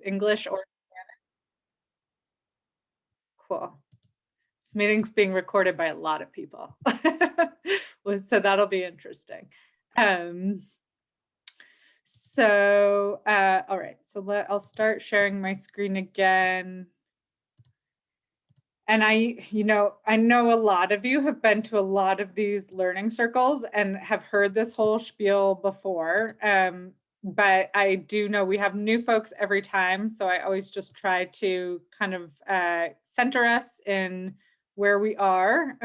English or cool. This meeting's being recorded by a lot of people. So that'll be interesting. All right, so I'll start sharing my screen again. And I know a lot of you have been to a lot of these learning circles and have heard this whole spiel before. But I do know we have new folks every time. So I always just try to kind of center us in where we are,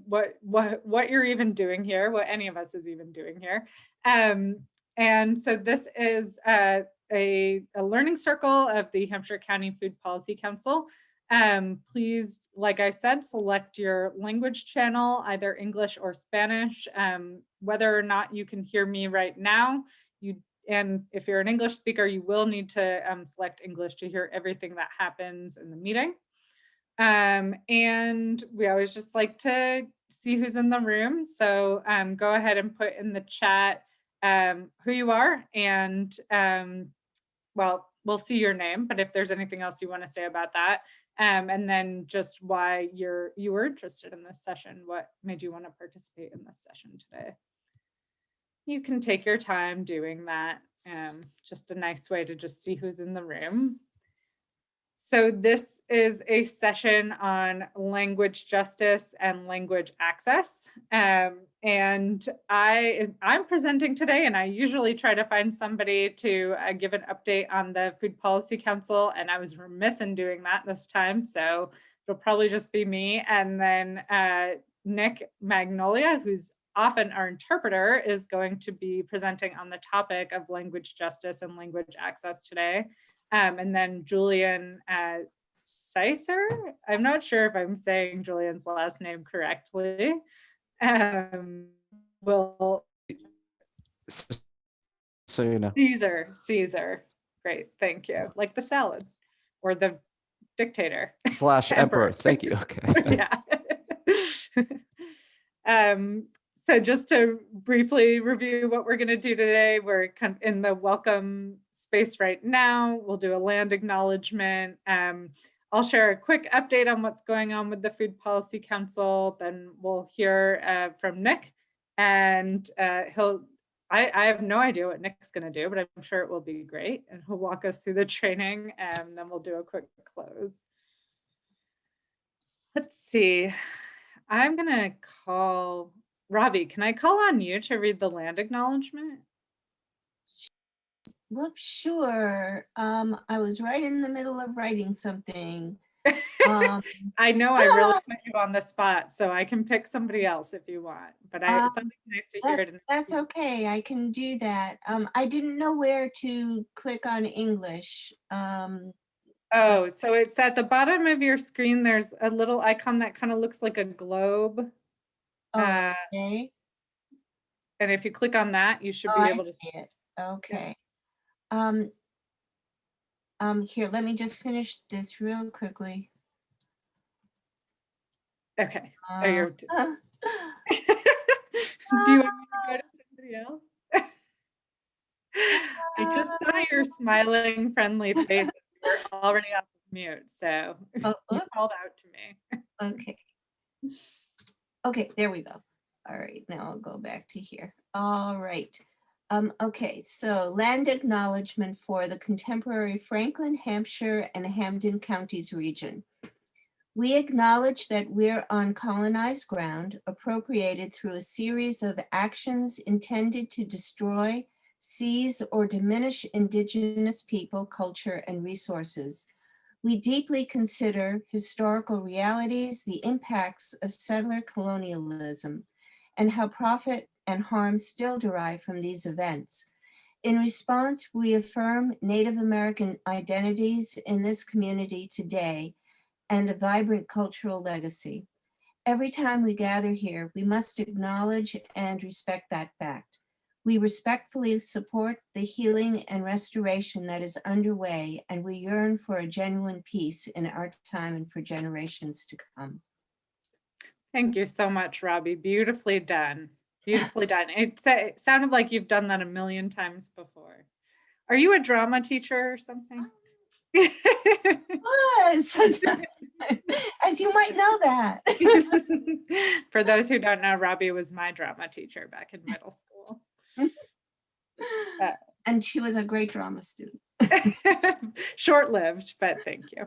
what you're even doing here, what any of us is even doing here. And so this is a learning circle of the Hampshire County Food Policy Council. Please, like I said, select your language channel, either English or Spanish. Whether or not you can hear me right now, and if you're an English speaker, you will need to select English to hear everything that happens in the meeting. And we always just like to see who's in the room. So go ahead and put in the chat who you are, and well, we'll see your name, but if there's anything else you want to say about that, and then just why you were interested in this session, what made you want to participate in this session today. You can take your time doing that. Just a nice way to just see who's in the room. So this is a session on language justice and language access. And I'm presenting today, and I usually try to find somebody to give an update on the Food Policy Council, and I was remiss in doing that this time. So it'll probably just be me. And then Nick Magnolia, who's often our interpreter, is going to be presenting on the topic of language justice and language access today. And then Julian Seiser, I'm not sure if I'm saying Julian's last name correctly, will so you know. Caesar, great, thank you. Like the salad or the dictator. / emperor, thank you, okay. Yeah. So just to briefly review what we're going to do today, we're kind of in the welcome space right now. We'll do a land acknowledgement. I'll share a quick update on what's going on with the Food Policy Council. Then we'll hear from Nick, and I have no idea what Nick's going to do, but I'm sure it will be great. And he'll walk us through the training, and then we'll do a quick close. Let's see. I'm going to call Robbie. Can I call on you to read the land acknowledgement? Well, sure. I was right in the middle of writing something. I know I really put you on the spot, so I can pick somebody else if you want, but it's something nice to hear. That's okay. I can do that. I didn't know where to click on English. Oh, so it's at the bottom of your screen. There's a little icon that kind of looks like a globe. Okay. And if you click on that, you should be able to see it. Okay. Here, let me just finish this real quickly. Okay. Do you want me to go to somebody else? I just saw your smiling, friendly face. You're already off of mute, so you called out to me. Okay. Okay, there we go. All right, now I'll go back to here. All right. Okay, so land acknowledgement for the contemporary Franklin, Hampshire, and Hampden counties region. We acknowledge that we're on colonized ground, appropriated through a series of actions intended to destroy, seize, or diminish Indigenous people, culture, and resources. We deeply consider historical realities, the impacts of settler colonialism, and how profit and harm still derive from these events. In response, we affirm Native American identities in this community today and a vibrant cultural legacy. Every time we gather here, we must acknowledge and respect that fact. We respectfully support the healing and restoration that is underway, and we yearn for a genuine peace in our time and for generations to come. Thank you so much, Robbie. Beautifully done. Beautifully done. It sounded like you've done that a million times before. Are you a drama teacher or something? Was. As you might know that. For those who don't know, Robbie was my drama teacher back in middle school. And she was a great drama student. Short-lived, but thank you.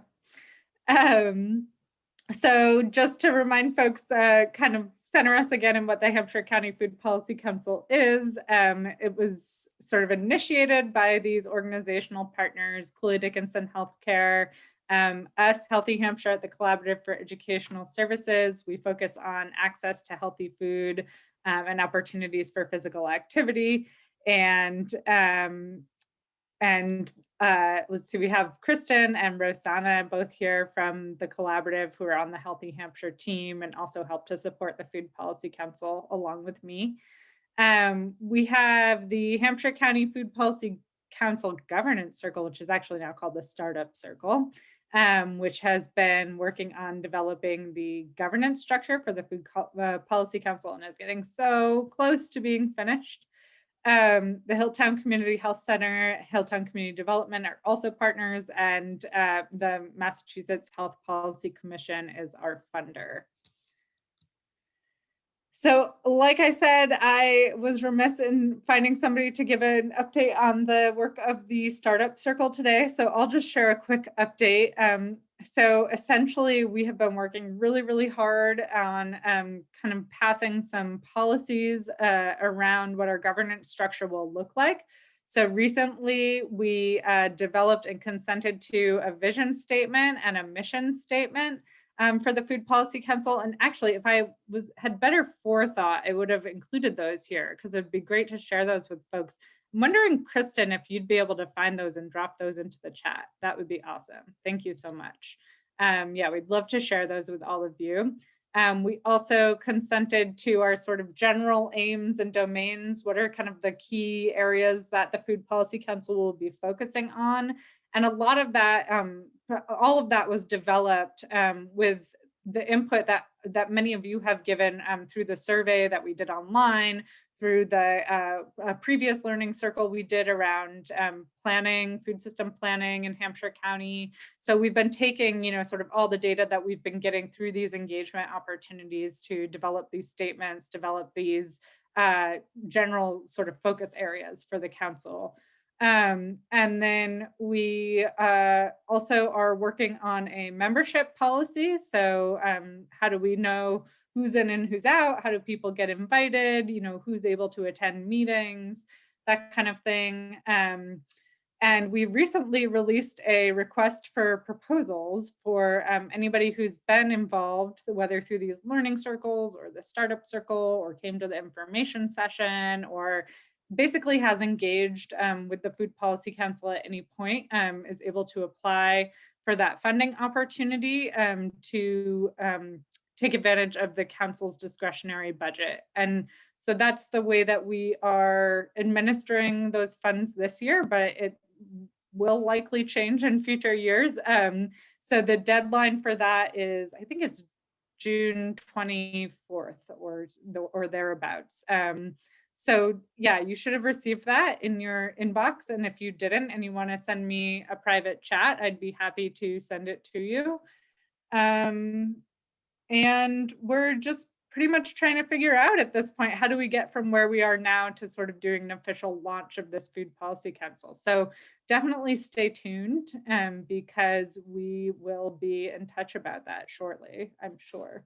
So just to remind folks, kind of center us again in what the Hampshire County Food Policy Council is. It was sort of initiated by these organizational partners, Cooley Dickinson Healthcare, us, Healthy Hampshire at the Collaborative for Educational Services. We focus on access to healthy food and opportunities for physical activity. And let's see, we have Kristen and Rosanna both here from the collaborative who are on the Healthy Hampshire team and also help to support the Food Policy Council along with me. We have the Hampshire County Food Policy Council Governance Circle, which is actually now called the Startup Circle, which has been working on developing the governance structure for the Food Policy Council and is getting so close to being finished. The Hilltown Community Health Center, Hilltown Community Development are also partners, and the Massachusetts Health Policy Commission is our funder. So like I said, I was remiss in finding somebody to give an update on the work of the Startup Circle today. So I'll just share a quick update. So essentially, we have been working really, really hard on kind of passing some policies around what our governance structure will look like. So recently, we developed and consented to a vision statement and a mission statement for the Food Policy Council. And actually, if I had better forethought, I would have included those here because it'd be great to share those with folks. I'm wondering, Kristen, if you'd be able to find those and drop those into the chat. That would be awesome. Thank you so much. Yeah, we'd love to share those with all of you. We also consented to our sort of general aims and domains. What are kind of the key areas that the Food Policy Council will be focusing on? And a lot of that, all of that was developed with the input that many of you have given through the survey that we did online, through the previous learning circle we did around planning, food system planning in Hampshire County. So we've been taking, sort of all the data that we've been getting through these engagement opportunities to develop these statements, develop these general sort of focus areas for the council. And then we also are working on a membership policy. So how do we know who's in and who's out? How do people get invited? Who's able to attend meetings, that kind of thing. And we recently released a request for proposals for anybody who's been involved, whether through these learning circles or the startup circle or came to the information session or basically has engaged with the Food Policy Council at any point, is able to apply for that funding opportunity to take advantage of the council's discretionary budget. And so that's the way that we are administering those funds this year, but it will likely change in future years. So the deadline for that is, I think it's June 24th or thereabouts. So yeah, you should have received that in your inbox. And if you didn't and you want to send me a private chat, I'd be happy to send it to you. And we're just pretty much trying to figure out at this point, how do we get from where we are now to sort of doing an official launch of this Food Policy Council? So definitely stay tuned because we will be in touch about that shortly, I'm sure.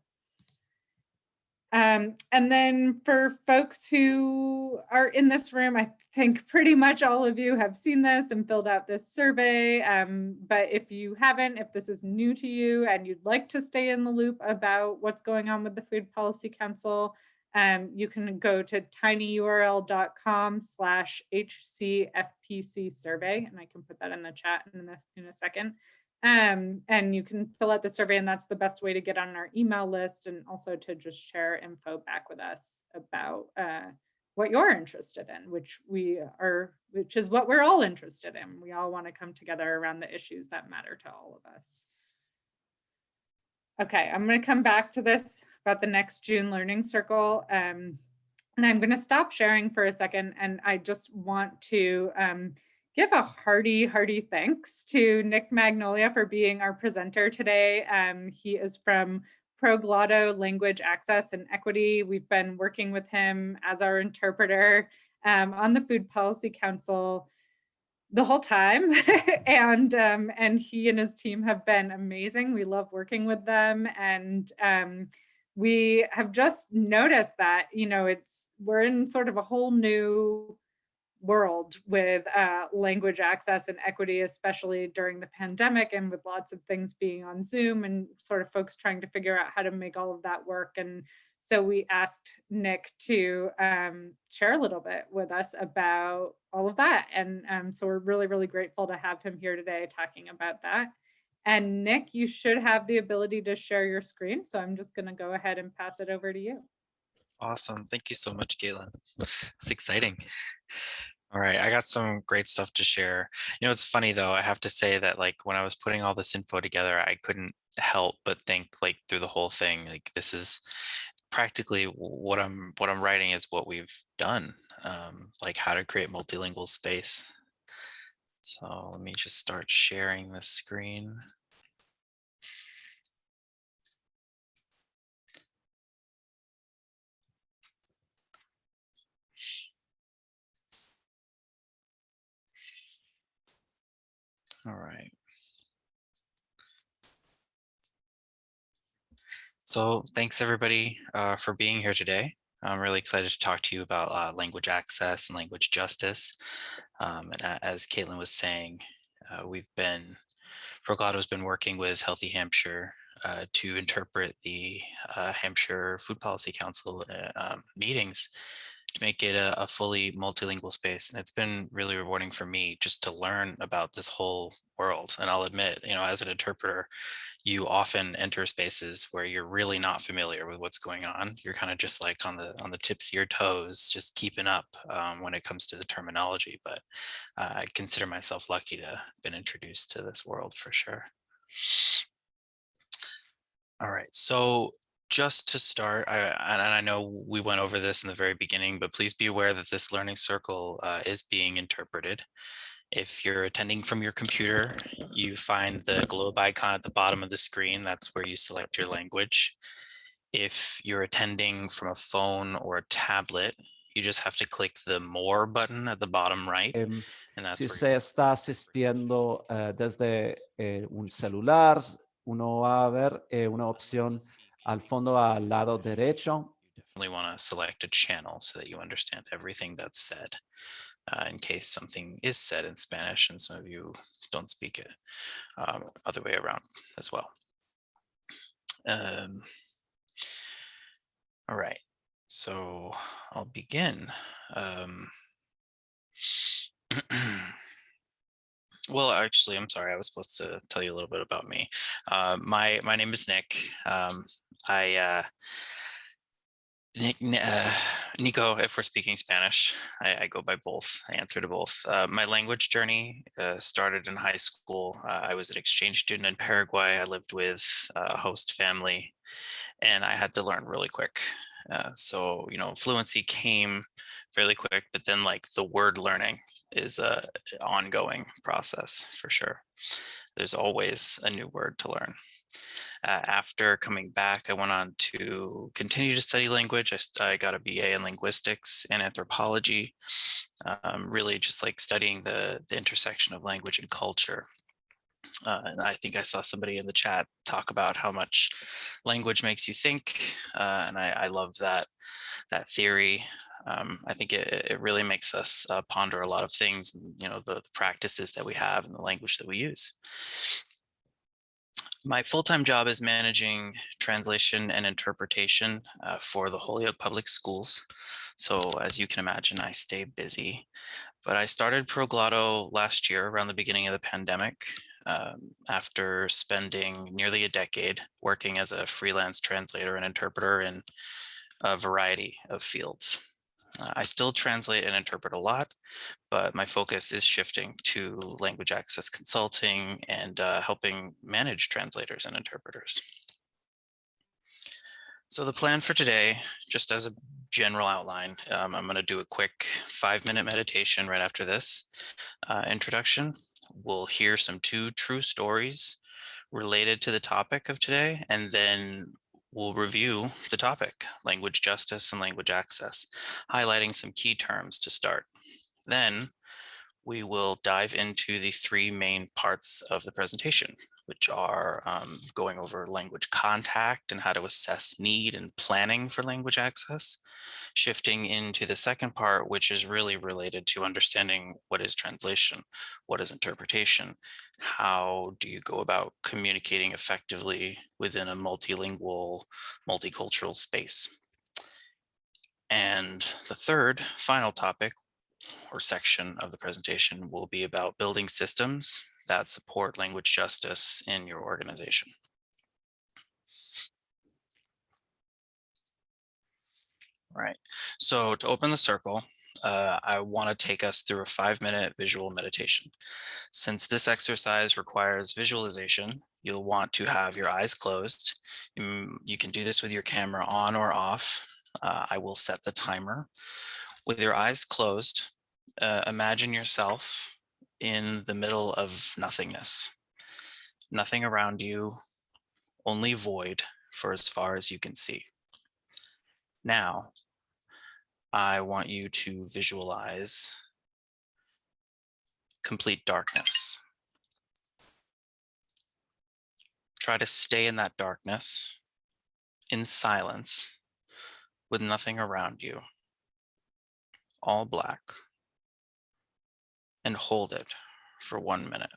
And then for folks who are in this room, I think pretty much all of you have seen this and filled out this survey. But if you haven't, if this is new to you and you'd like to stay in the loop about what's going on with the Food Policy Council, you can go to tinyurl.com/HCFPC survey, and I can put that in the chat in a second. And you can fill out the survey, and that's the best way to get on our email list and also to just share info back with us about what you're interested in, which is what we're all interested in. We all want to come together around the issues that matter to all of us. Okay, I'm going to come back to this about the next June Learning Circle. And I'm going to stop sharing for a second, and I just want to give a hearty thanks to Nick Magnolia for being our presenter today. He is from Proglotto Language Access and Equity. We've been working with him as our interpreter on the Food Policy Council the whole time. And he and his team have been amazing. We love working with them. And we have just noticed that, we're in sort of a whole new world with language access and equity, especially during the pandemic and with lots of things being on Zoom and sort of folks trying to figure out how to make all of that work. And so we asked Nick to share a little bit with us about all of that. And so we're really grateful to have him here today talking about that. And Nick, you should have the ability to share your screen. So I'm just going to go ahead and pass it over to you. Awesome. Thank you so much, Caitlin. It's exciting. All right, I got some great stuff to share. It's funny though, I have to say that like when I was putting all this info together, I couldn't help but think like through the whole thing, like this is practically what I'm writing is what we've done, like how to create multilingual space. So let me just start sharing the screen. All right. So thanks everybody for being here today. I'm really excited to talk to you about language access and language justice. And as Caitlin was saying, Proglotto's been working with Healthy Hampshire to interpret the Hampshire Food Policy Council meetings to make it a fully multilingual space. And it's been really rewarding for me just to learn about this whole world. And I'll admit, as an interpreter, you often enter spaces where you're really not familiar with what's going on. You're kind of just like on the tips of your toes, just keeping up when it comes to the terminology. But I consider myself lucky to have been introduced to this world for sure. All right, so just to start, I know we went over this in the very beginning, but please be aware that this learning circle is being interpreted. If you're attending from your computer, you find the globe icon at the bottom of the screen. That's where you select your language. If you're attending from a phone or a tablet, you just have to click the More button at the bottom right. And that's si se está asistiendo desde un celular, uno va a ver una opción al fondo al lado derecho. You definitely want to select a channel so that you understand everything that's said. In case something is said in Spanish and some of you don't speak it, other way around as well. All right, so I'll begin. Well, actually, I'm sorry, I was supposed to tell you a little bit about me. My name is Nick. Nico, if we're speaking Spanish, I go by both. I answer to both. My language journey started in high school. I was an exchange student in Paraguay. I lived with a host family, and I had to learn really quick. So, fluency came fairly quick, but then like the word learning is an ongoing process for sure. There's always a new word to learn. After coming back, I went on to continue to study language. I got a BA in linguistics and anthropology, really just like studying the intersection of language and culture. And I think I saw somebody in the chat talk about how much language makes you think, and I love that theory. I think it really makes us ponder a lot of things, and, the practices that we have and the language that we use. My full-time job is managing translation and interpretation for the Holyoke Public Schools. So as you can imagine, I stay busy. But I started Proglotto last year around the beginning of the pandemic, after spending nearly a decade working as a freelance translator and interpreter in a variety of fields. I still translate and interpret a lot, but my focus is shifting to language access consulting and helping manage translators and interpreters. So the plan for today, just as a general outline. I'm going to do a quick 5-minute meditation right after this introduction. We'll hear some 2 true stories related to the topic of today, and then we'll review the topic, language justice and language access, highlighting some key terms to start. Then we will dive into the 3 main parts of the presentation, which are going over language contact and how to assess need and planning for language access, shifting into the second part, which is really related to understanding what is translation, what is interpretation, how do you go about communicating effectively within a multilingual, multicultural space. And the third, final topic or section of the presentation will be about building systems that support language justice in your organization. All right, so to open the circle, I want to take us through a 5-minute visual meditation. Since this exercise requires visualization, you'll want to have your eyes closed. You can do this with your camera on or off. I will set the timer. With your eyes closed, imagine yourself in the middle of nothingness. Nothing around you, only void for as far as you can see. Now, I want you to visualize complete darkness. Try to stay in that darkness, in silence, with nothing around you, all black, and hold it for 1 minute.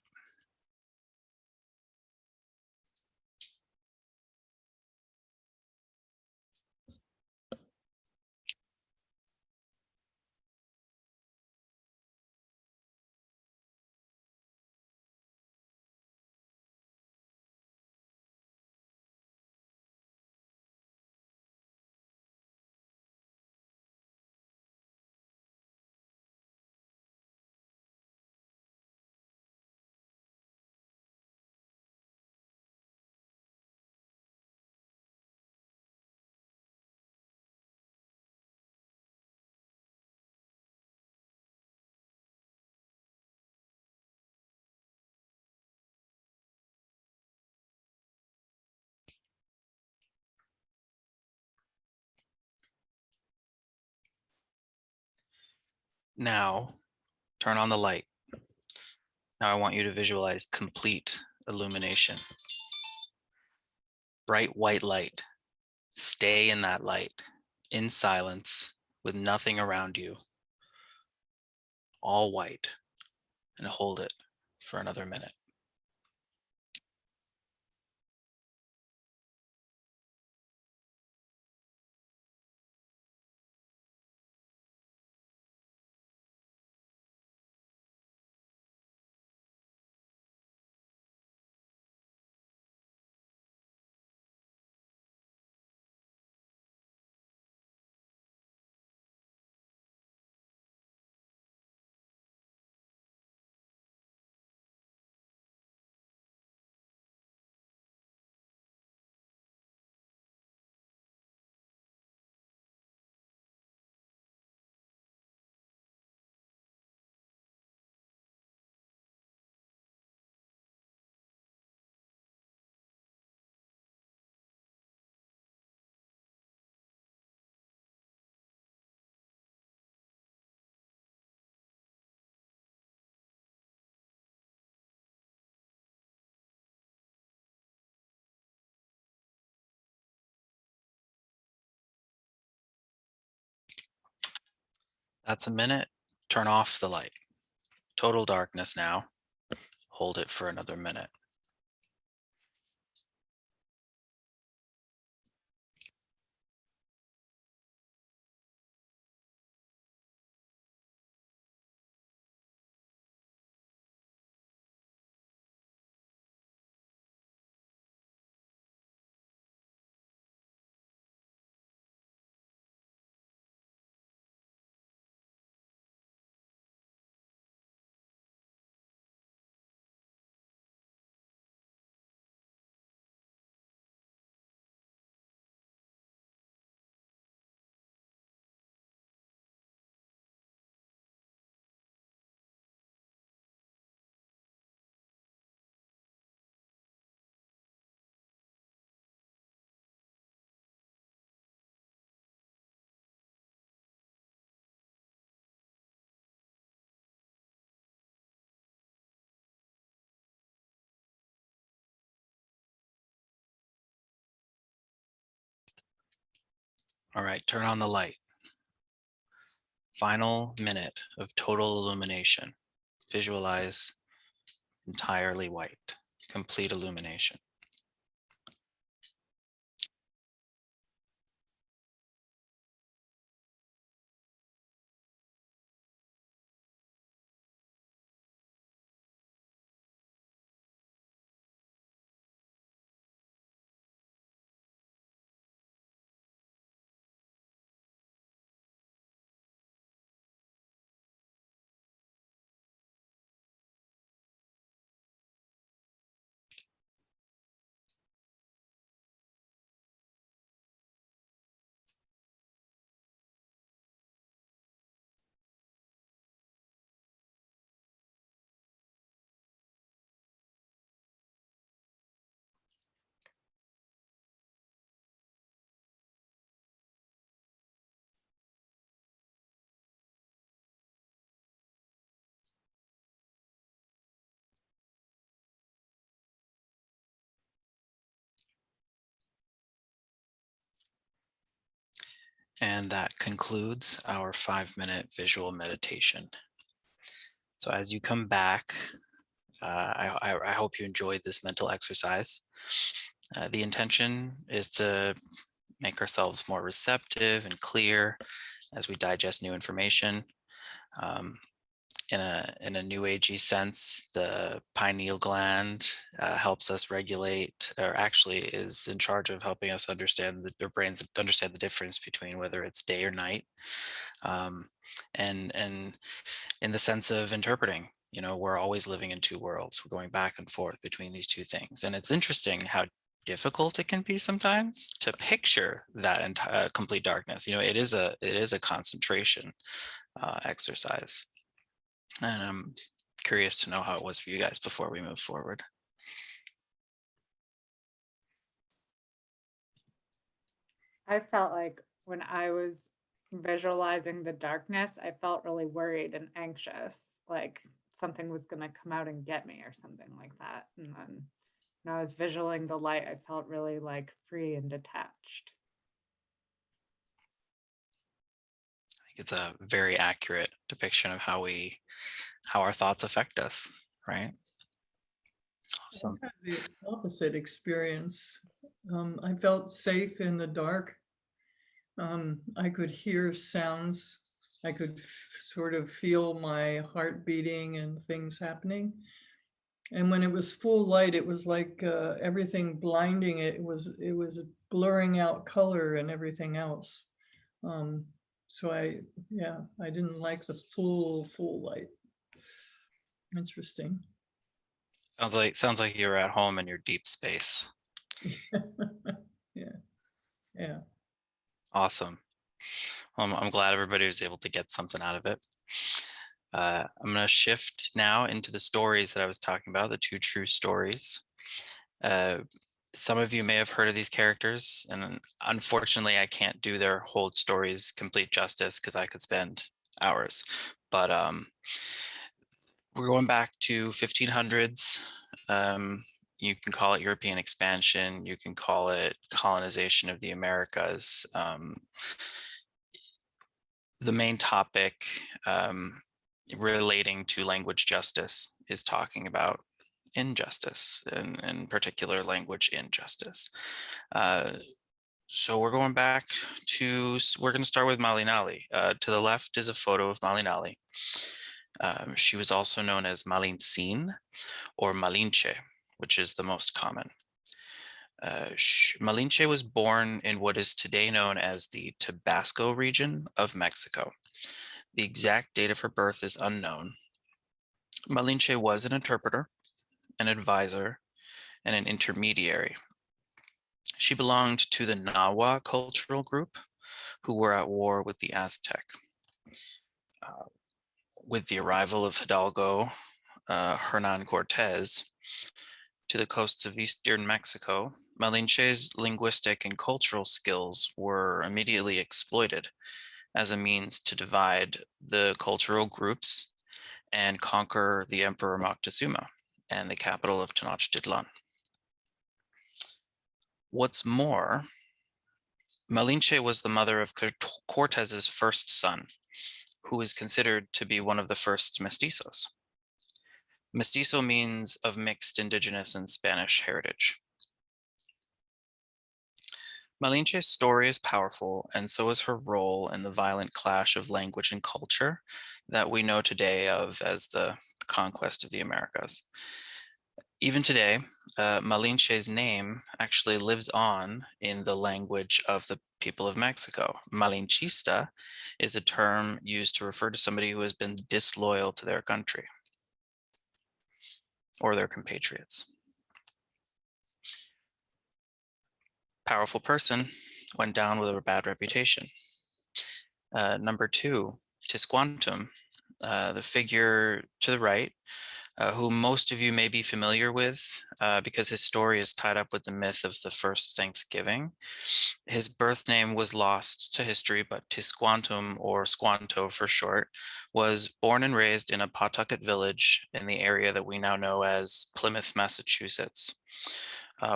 Now, turn on the light. Now I want you to visualize complete illumination. Bright white light. Stay in that light, in silence, with nothing around you, all white, and hold it for another minute. That's a minute. Turn off the light. Total darkness now. Hold it for another minute. All right, turn on the light. Final minute of total illumination. Visualize entirely white, complete illumination. And that concludes our 5-minute visual meditation. So as you come back, I hope you enjoyed this mental exercise. The intention is to make ourselves more receptive and clear as we digest new information. In a new agey sense, the pineal gland helps us regulate, or actually is in charge of helping us understand our brains understand the difference between whether it's day or night. And in the sense of interpreting, we're always living in two worlds. We're going back and forth between these two things. And it's interesting how difficult it can be sometimes to picture that entire complete darkness. It is a concentration exercise. And I'm curious to know how it was for you guys before we move forward. I felt like when I was visualizing the darkness, I felt really worried and anxious, like something was going to come out and get me or something like that. And then when I was visualizing the light, I felt really like free and detached. I think it's a very accurate depiction of how our thoughts affect us, right? Awesome. I had the opposite experience. I felt safe in the dark. I could hear sounds. I could sort of feel my heart beating and things happening. And when it was full light, it was like everything blinding. It was blurring out color and everything else. So I didn't like the full light. Interesting. Sounds like you're at home in your deep space. Yeah. Awesome. Well, I'm glad everybody was able to get something out of it. I'm going to shift now into the stories that I was talking about, the 2 true stories. Some of you may have heard of these characters, and unfortunately, I can't do their whole stories complete justice because I could spend hours. But we're going back to 1500s. You can call it European expansion. You can call it colonization of the Americas. The main topic relating to language justice is talking about injustice, and in particular language injustice. So we're going back to, we're going to start with Malinali. To the left is a photo of Malinali. She was also known as Malinsin or Malinche, which is the most common. Malinche was born in what is today known as the Tabasco region of Mexico. The exact date of her birth is unknown. Malinche was an interpreter, an advisor, and an intermediary. She belonged to the Nahua cultural group, who were at war with the Aztec. With the arrival of Hidalgo Hernan Cortez to the coasts of eastern Mexico, Malinche's linguistic and cultural skills were immediately exploited as a means to divide the cultural groups and conquer the Emperor Moctezuma and the capital of Tenochtitlan. What's more, Malinche was the mother of Cortez's first son, who is considered to be one of the first mestizos. Mestizo means of mixed indigenous and Spanish heritage. Malinche's story is powerful, and so is her role in the violent clash of language and culture that we know today of as the conquest of the Americas. Even today, Malinche's name actually lives on in the language of the people of Mexico. Malinchista is a term used to refer to somebody who has been disloyal to their country or their compatriots. Powerful person went down with a bad reputation. Number 2, Tisquantum, the figure to the right, who most of you may be familiar with because his story is tied up with the myth of the first Thanksgiving. His birth name was lost to history, but Tisquantum, or Squanto for short, was born and raised in a Pawtucket village in the area that we now know as Plymouth, Massachusetts.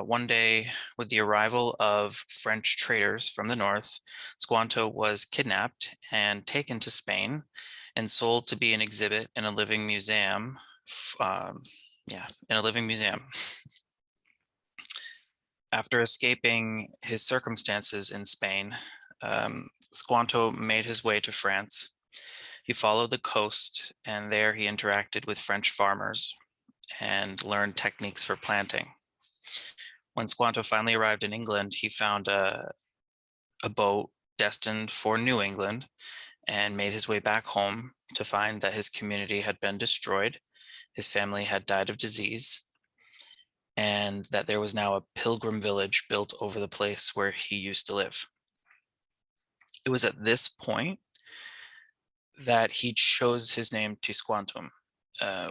One day, with the arrival of French traders from the north, Squanto was kidnapped and taken to Spain and sold to be an exhibit in a living museum. After escaping his circumstances in Spain, Squanto made his way to France. He followed the coast, and there he interacted with French farmers and learned techniques for planting. When Squanto finally arrived in England, he found a boat destined for New England and made his way back home to find that his community had been destroyed, his family had died of disease, and that there was now a pilgrim village built over the place where he used to live. It was at this point that he chose his name Tisquantum,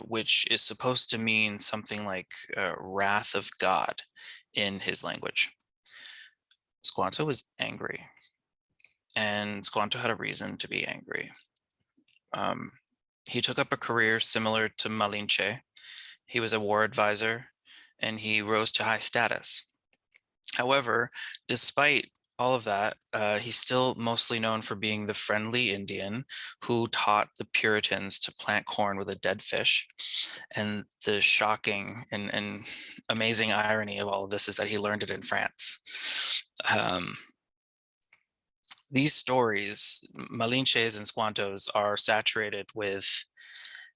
which is supposed to mean something like wrath of God in his language. Squanto was angry, and Squanto had a reason to be angry. He took up a career similar to Malinche. He was a war advisor, and he rose to high status. However, despite all of that, he's still mostly known for being the friendly Indian who taught the Puritans to plant corn with a dead fish. And the shocking and amazing irony of all of this is that he learned it in France. These stories, Malinches and Squantos, are saturated with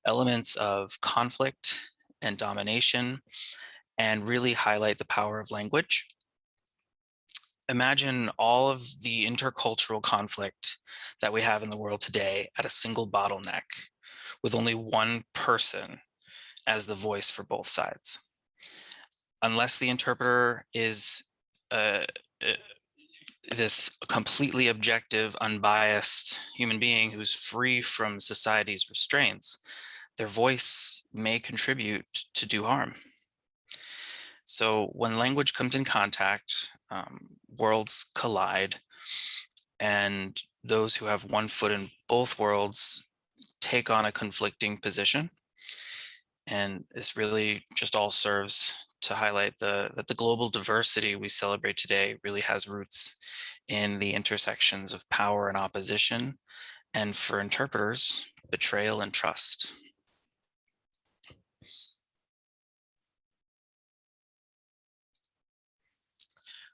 elements of conflict and domination and really highlight the power of language. Imagine all of the intercultural conflict that we have in the world today at a single bottleneck with only one person as the voice for both sides. Unless the interpreter is this completely objective, unbiased human being who's free from society's restraints, their voice may contribute to do harm. So when language comes in contact, worlds collide, and those who have one foot in both worlds take on a conflicting position. And this really just all serves to highlight that the global diversity we celebrate today really has roots in the intersections of power and opposition, and for interpreters, betrayal and trust.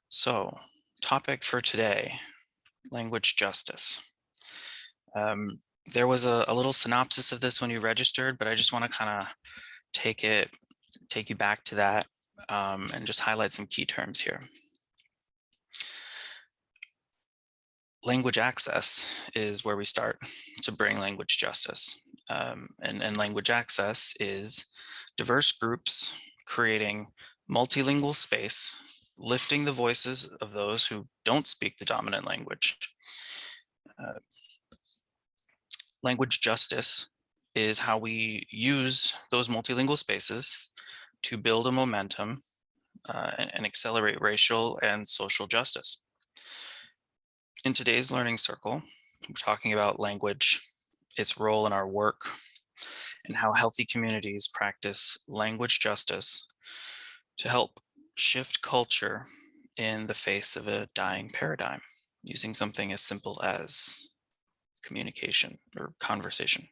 So, topic for today, language justice. There was a little synopsis of this when you registered, but I just want to kind of take you back to that and just highlight some key terms here. Language access is where we start to bring language justice. And language access is diverse groups creating multilingual space, lifting the voices of those who don't speak the dominant language. Language justice is how we use those multilingual spaces to build a momentum and accelerate racial and social justice. In today's learning circle, we're talking about language, its role in our work, and how healthy communities practice language justice to help shift culture in the face of a dying paradigm. using something as simple as communication or conversation.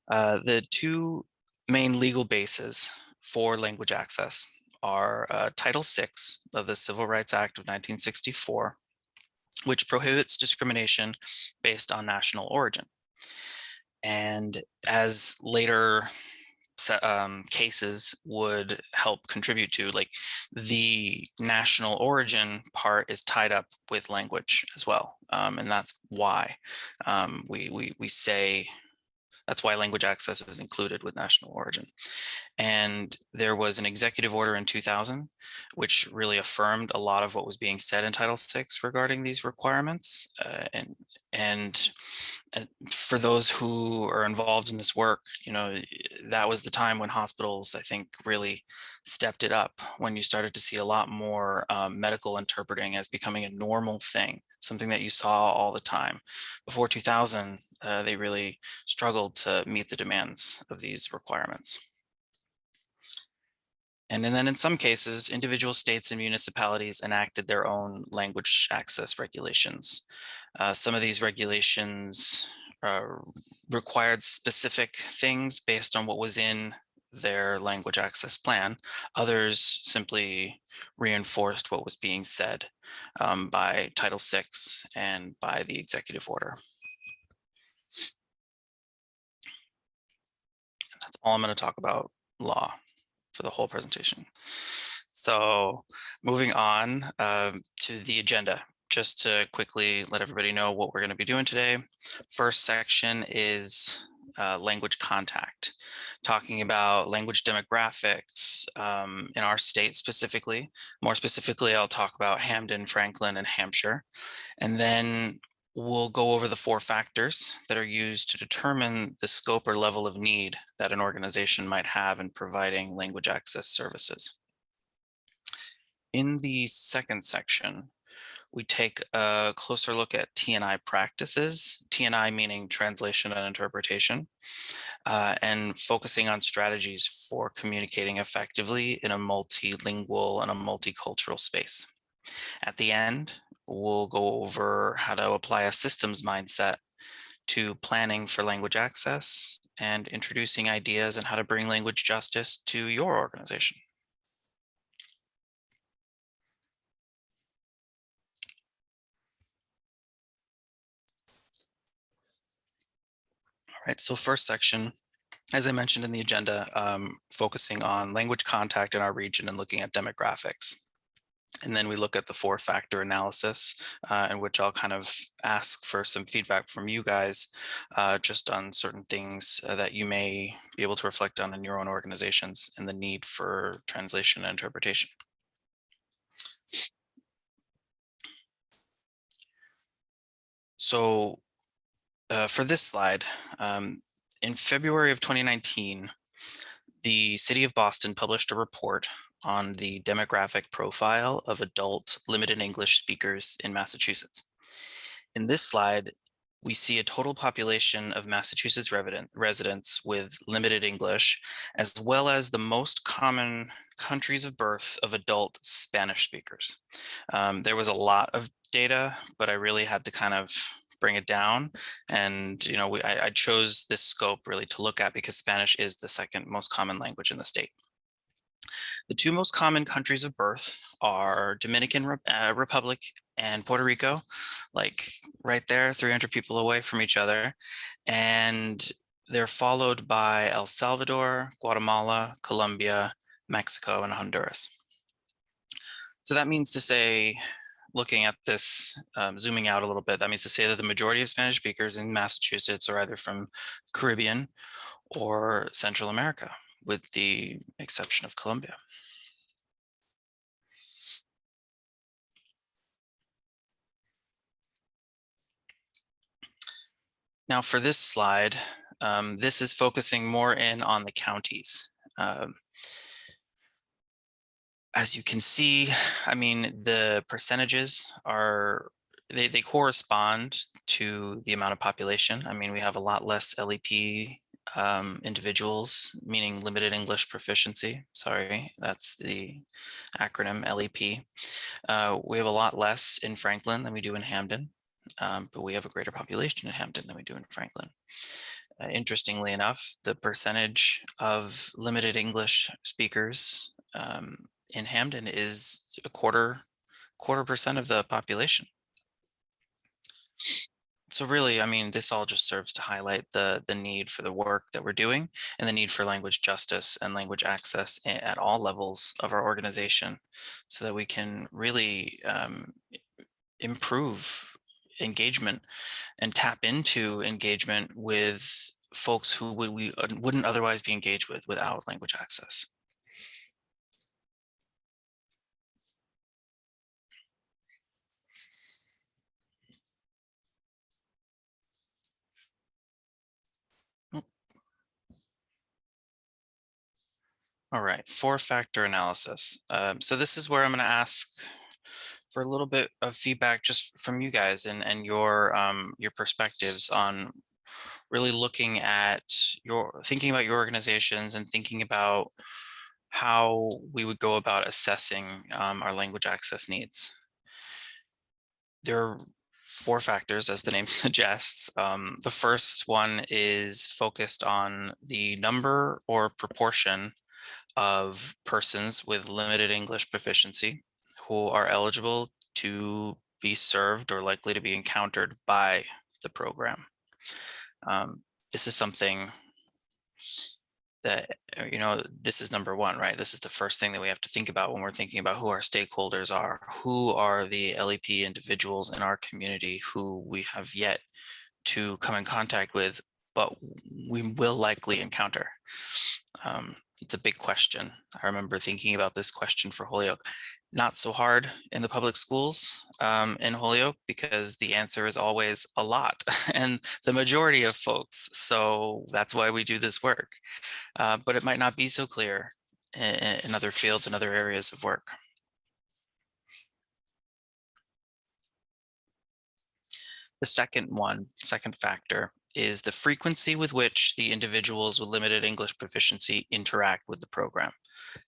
The two main legal bases for language access are Title VI of the Civil Rights Act of 1964, which prohibits discrimination based on national origin. And as later cases would help contribute to, like, the national origin part is tied up with language as well. And that's why we say, that's why language access is included with national origin. And there was an executive order in 2000, which really affirmed a lot of what was being said in Title VI regarding these requirements. And for those who are involved in this work, you know, that was the time when hospitals, I think, really stepped it up, when you started to see a lot more medical interpreting as becoming a normal thing, something that you saw all the time. Before 2000, they really struggled to meet the demands of these requirements. And then in some cases, individual states and municipalities enacted their own language access regulations. Some of these regulations required specific things based on what was in their language access plan. Others simply reinforced what was being said by Title VI and by the executive order. And that's all I'm going to talk about law for the whole presentation. So moving on to the agenda, just to quickly let everybody know what we're going to be doing today. First section is language contact, talking about language demographics in our state specifically. More specifically, I'll talk about Hamden, Franklin, and Hampshire. And then we'll go over the 4 factors that are used to determine the scope or level of need that an organization might have in providing language access services. In the second section, we take a closer look at T&I practices, T&I meaning translation and interpretation, and focusing on strategies for communicating effectively in a multilingual and a multicultural space. At the end, we'll go over how to apply a systems mindset to planning for language access and introducing ideas on how to bring language justice to your organization. All right, so first section, as I mentioned in the agenda, focusing on language contact in our region and looking at demographics. And then we look at the 4-factor analysis, in which I'll kind of ask for some feedback from you guys just on certain things that you may be able to reflect on in your own organizations and the need for translation and interpretation. So for this slide, in February of 2019, the City of Boston published a report on the demographic profile of adult limited English speakers in Massachusetts. In this slide, we see a total population of Massachusetts residents with limited English, as well as the most common countries of birth of adult Spanish speakers. There was a lot of data, but I really had to kind of bring it down. And you know, I chose this scope really to look at because Spanish is the second most common language in the state. The 2 most common countries of birth are Dominican Republic and Puerto Rico, like right there, 300 people away from each other. And they're followed by El Salvador, Guatemala, Colombia, Mexico, and Honduras. So that means to say, looking at this, zooming out a little bit, that means to say that the majority of Spanish speakers in Massachusetts are either from Caribbean or Central America, with the exception of Colombia. Now for this slide, this is focusing more in on the counties. As you can see, I mean, the percentages are, they correspond to the amount of population. I mean, we have a lot less LEP individuals, meaning limited English proficiency. Sorry, that's the acronym LEP. We have a lot less in Franklin than we do in Hamden, but we have a greater population in Hamden than we do in Franklin. Interestingly enough, the percentage of limited English speakers in Hamden is a quarter percent of the population. So really, I mean, this all just serves to highlight the need for the work that we're doing and the need for language justice and language access at all levels of our organization, so that we can really improve engagement and tap into engagement with folks who we wouldn't otherwise be engaged with without language access. All right, 4-factor analysis. So this is where I'm going to ask for a little bit of feedback just from you guys and your perspectives on really looking at thinking about your organizations and thinking about how we would go about assessing our language access needs. There are 4 factors, as the name suggests. The first one is focused on the number or proportion of persons with limited English proficiency who are eligible to be served or likely to be encountered by the program. This is something that, this is number one, right? This is the first thing that we have to think about when we're thinking about who our stakeholders are. Who are the LEP individuals in our community who we have yet to come in contact with, but we will likely encounter? It's a big question. I remember thinking about this question for Holyoke. Not so hard in the public schools in Holyoke, because the answer is always a lot and the majority of folks. So that's why we do this work. But it might not be so clear in other fields and other areas of work. The second factor is the frequency with which the individuals with limited English proficiency interact with the program.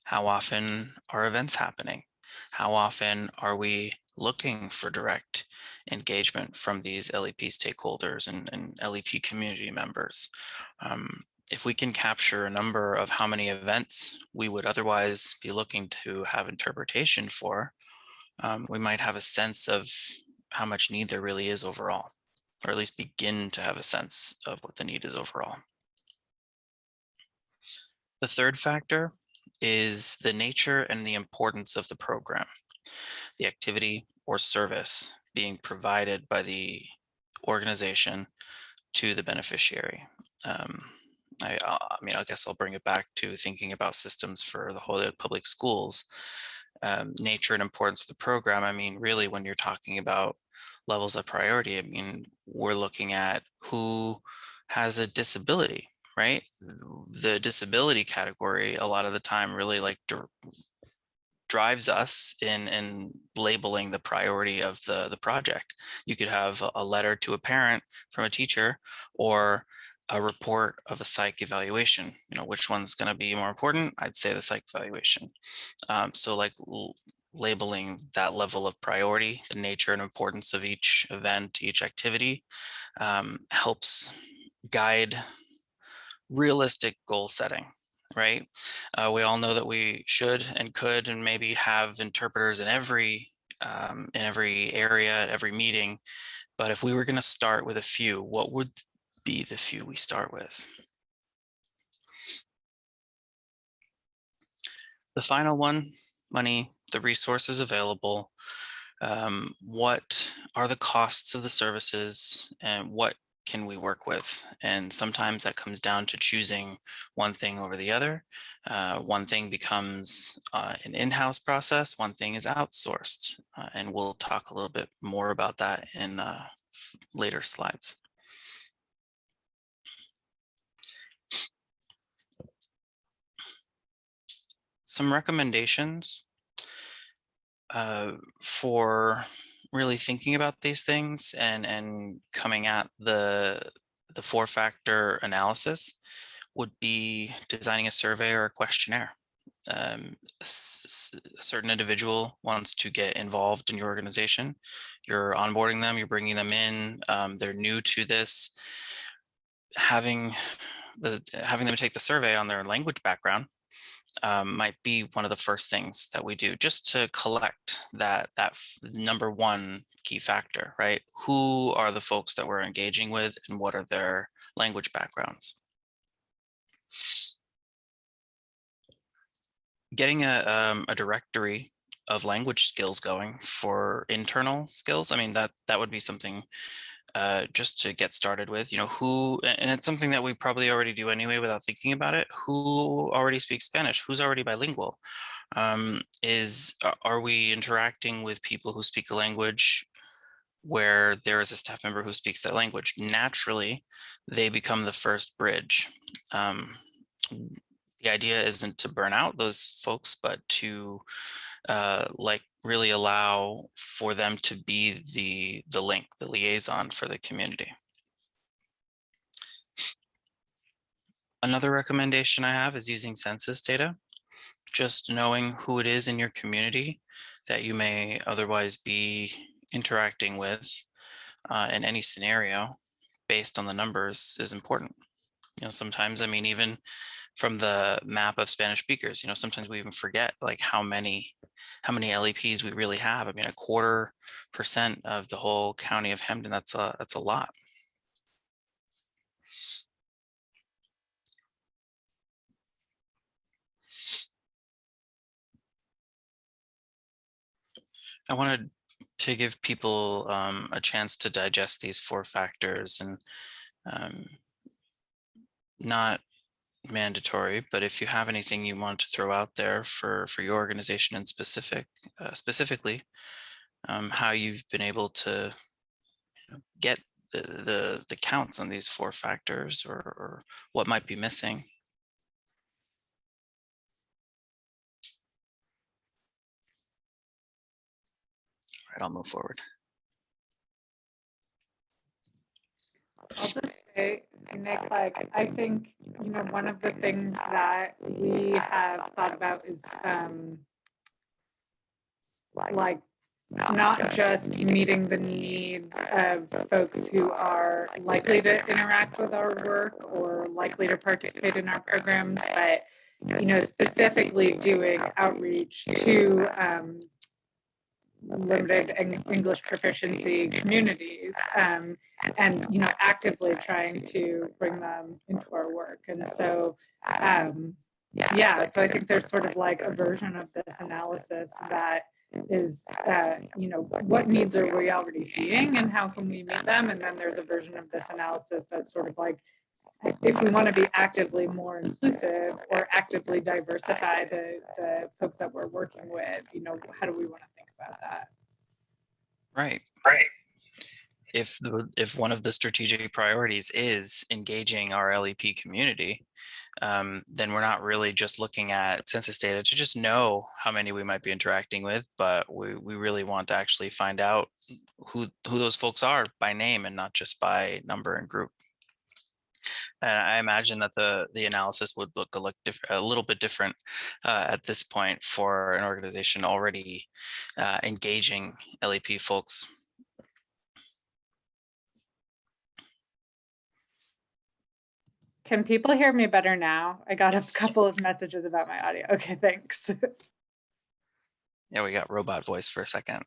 How often are events happening? How often are we looking for direct engagement from these LEP stakeholders and LEP community members? If we can capture a number of how many events we would otherwise be looking to have interpretation for, we might have a sense of how much need there really is overall, or at least begin to have a sense of what the need is overall. The third factor is the nature and the importance of the program, the activity or service being provided by the organization to the beneficiary. I guess I'll bring it back to thinking about systems for the Holyoke Public Schools. Nature and importance of the program, I mean, really, when you're talking about levels of priority, I mean, we're looking at who has a disability, right? The disability category, a lot of the time, really drives us in labeling the priority of the project. You could have a letter to a parent from a teacher, or a report of a psych evaluation. Which one's going to be more important? I'd say the psych evaluation. So like labeling that level of priority, the nature and importance of each event, each activity, helps guide realistic goal setting, right? We all know that we should and could and maybe have interpreters in every area, at every meeting. But if we were going to start with a few, what would be the few we start with? The final one, money, the resources available. What are the costs of the services, and what can we work with? And sometimes that comes down to choosing one thing over the other. One thing becomes an in-house process, one thing is outsourced. And we'll talk a little bit more about that in later slides. Some recommendations for really thinking about these things and coming at the 4-factor analysis would be designing a survey or a questionnaire. A certain individual wants to get involved in your organization. You're onboarding them, you're bringing them in, they're new to this. Having them take the survey on their language background might be one of the first things that we do, just to collect that number one key factor, right? Who are the folks that we're engaging with, and what are their language backgrounds? Getting a directory of language skills going for internal skills. I mean, that would be something just to get started with, who, and it's something that we probably already do anyway without thinking about it. Who already speaks Spanish? Who's already bilingual? Are we interacting with people who speak a language where there is a staff member who speaks that language? Naturally, they become the first bridge. The idea isn't to burn out those folks, but to really allow for them to be the link, the liaison for the community. Another recommendation I have is using census data. Just knowing who it is in your community that you may otherwise be interacting with in any scenario based on the numbers is important. Sometimes, I mean, even from the map of Spanish speakers, sometimes we even forget like how many LEPs we really have. I mean, 0.25% of the whole county of Hamden, that's a lot. I wanted to give people a chance to digest these 4 factors, and not mandatory, but if you have anything you want to throw out there for your organization and specifically, how you've been able to get the counts on these 4 factors, or what might be missing. All right, I'll move forward. I'll just say, Nick, I think, one of the things that we have thought about is not just meeting the needs of folks who are likely to interact with our work or likely to participate in our programs, but, specifically doing outreach to limited English proficiency communities, and actively trying to bring them into our work. And so so I think there's sort of like a version of this analysis that is what needs are we already seeing and how can we meet them, and then there's a version of this analysis that's sort of like, if we want to be actively more inclusive or actively diversify the folks that we're working with, how do we want to think about that? Right. If one of the strategic priorities is engaging our LEP community, then we're not really just looking at census data to just know how many we might be interacting with, but we really want to actually find out who those folks are by name and not just by number and group. And I imagine that the analysis would look a little bit different at this point for an organization already engaging LEP folks. Can people hear me better now? I got Yes. a couple of messages about my audio. Okay, thanks. Yeah, we got robot voice for a second.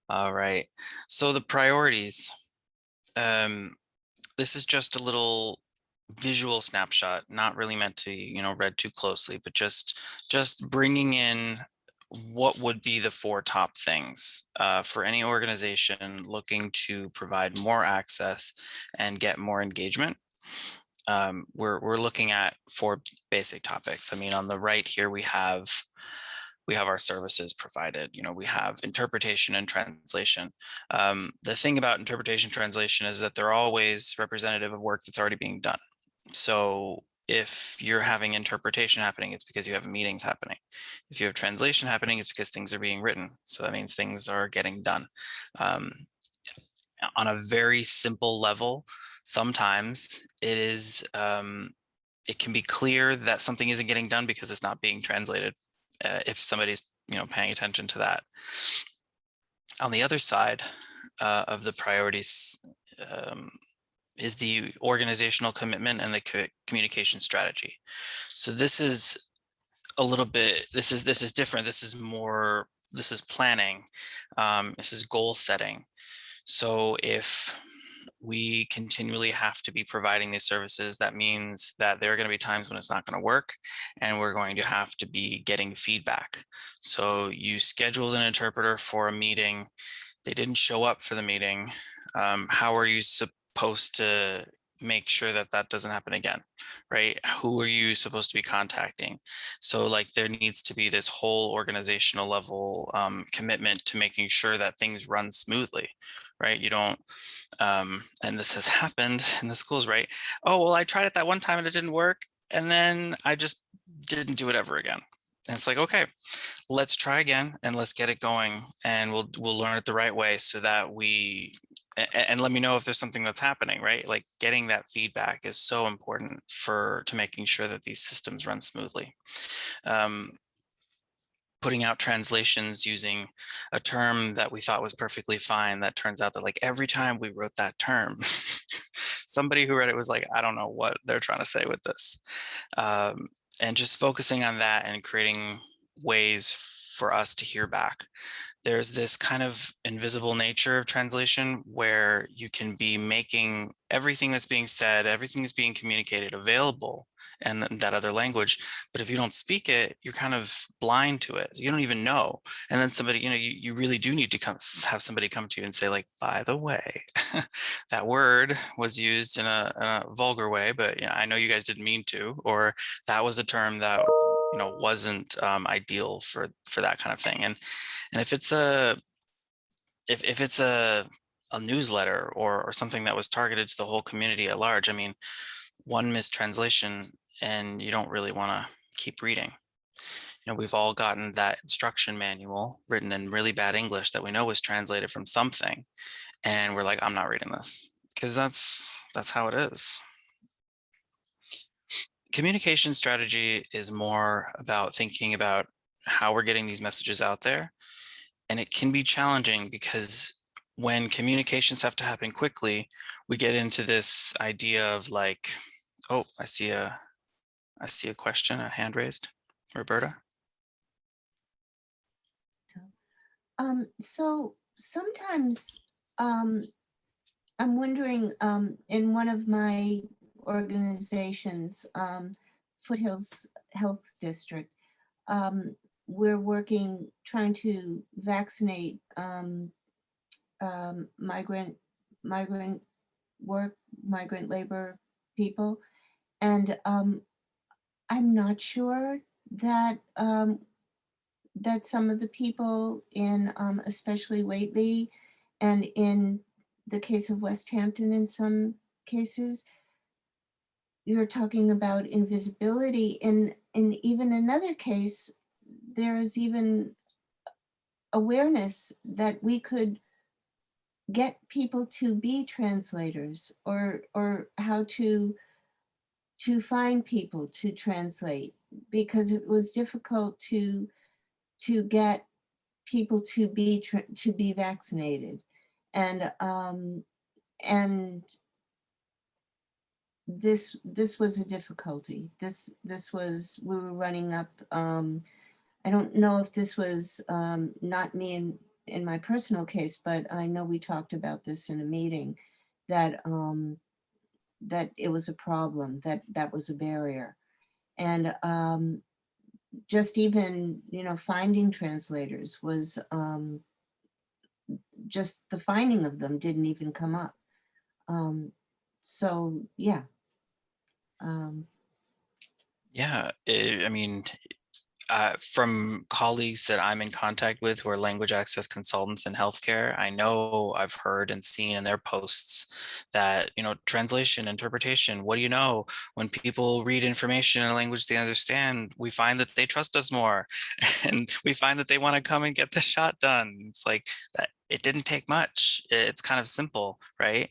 All right, so the priorities. This is just a little visual snapshot, not really meant to read too closely, but just bringing in what would be the 4 top things for any organization looking to provide more access and get more engagement. We're looking at 4 basic topics. I mean, on the right here, we have our services provided. We have interpretation and translation. The thing about interpretation and translation is that they're always representative of work that's already being done. So if you're having interpretation happening, it's because you have meetings happening. If you have translation happening, it's because things are being written. So that means things are getting done. On a very simple level, sometimes it is it can be clear that something isn't getting done because it's not being translated, if somebody's paying attention to that. On the other side of the priorities is the organizational commitment and the communication strategy. So this is a little bit, this is different. This is more, this is planning. This is goal setting. So if we continually have to be providing these services, that means that there are going to be times when it's not going to work, and we're going to have to be getting feedback. So you scheduled an interpreter for a meeting, they didn't show up for the meeting. How are you supposed to make sure that that doesn't happen again, right? Who are you supposed to be contacting? So like there needs to be this whole organizational level commitment to making sure that things run smoothly, right? You don't, and this has happened in the schools, right? Oh, well, I tried it that one time and it didn't work, and then I just didn't do it ever again. And it's like, okay, let's try again and let's get it going, and we'll learn it the right way so that we, and let me know if there's something that's happening, right? Like getting that feedback is so important to making sure that these systems run smoothly. Putting out translations using a term that we thought was perfectly fine, that turns out that like every time we wrote that term, somebody who read it was like, I don't know what they're trying to say with this. And just focusing on that and creating ways for us to hear back. There's this kind of invisible nature of translation where you can be making everything that's being said, everything is being communicated available in that other language. But if you don't speak it, you're kind of blind to it. You don't even know. And then somebody, you really do need to have somebody come to you and say, like, by the way, that word was used in a vulgar way, but I know you guys didn't mean to, or that was a term that wasn't ideal for that kind of thing. And if it's a newsletter or something that was targeted to the whole community at large, I mean, one mistranslation and you don't really want to keep reading. We've all gotten that instruction manual written in really bad English that we know was translated from something, and we're like, I'm not reading this, because that's how it is. Communication strategy is more about thinking about how we're getting these messages out there. And it can be challenging because when communications have to happen quickly, we get into this idea of like, oh, I see a question, a hand raised. Roberta? So sometimes I'm wondering, in one of my organizations, Foothills Health District, we're trying to vaccinate migrant labor people. And I'm not sure that that some of the people in, especially Whately, and in the case of West Hampton, in some cases, you're talking about invisibility. In even another case, there is even awareness that we could get people to be translators, or how to find people to translate, because it was difficult to get people to be vaccinated. And this was a difficulty. This was, we were running up, I don't know if this was not me in my personal case, but I know we talked about this in a meeting, that that it was a problem, that was a barrier. And just even, finding translators was, just the finding of them didn't even come up. So yeah. Yeah, I mean, from colleagues that I'm in contact with who are language access consultants in healthcare, I know I've heard and seen in their posts that, translation, interpretation, what do you know? When people read information in a language they understand, we find that they trust us more, and we find that they want to come and get the shot done. It's like that. It didn't take much. It's kind of simple, right?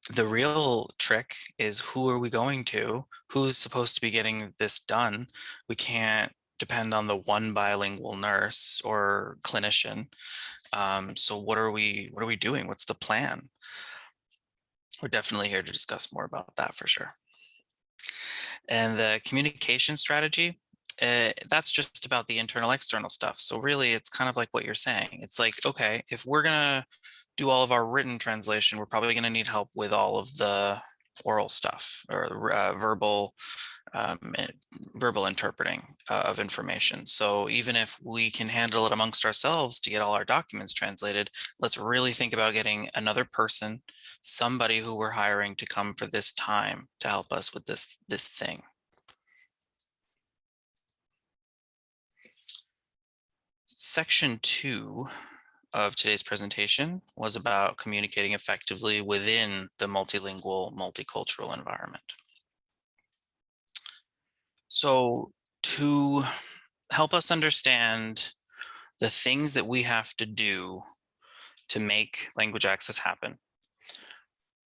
The real trick is, who are we going to? Who's supposed to be getting this done? We can't depend on the one bilingual nurse or clinician. So what are we doing? What's the plan? We're definitely here to discuss more about that for sure. And the communication strategy, that's just about the internal external stuff. So really, it's kind of like what you're saying. It's like, okay, if we're gonna do all of our written translation, we're probably gonna need help with all of the oral stuff, or verbal interpreting of information. So even if we can handle it amongst ourselves to get all our documents translated, let's really think about getting another person, somebody who we're hiring to come for this time to help us with this thing. Section 2 of today's presentation was about communicating effectively within the multilingual, multicultural environment. So to help us understand the things that we have to do to make language access happen,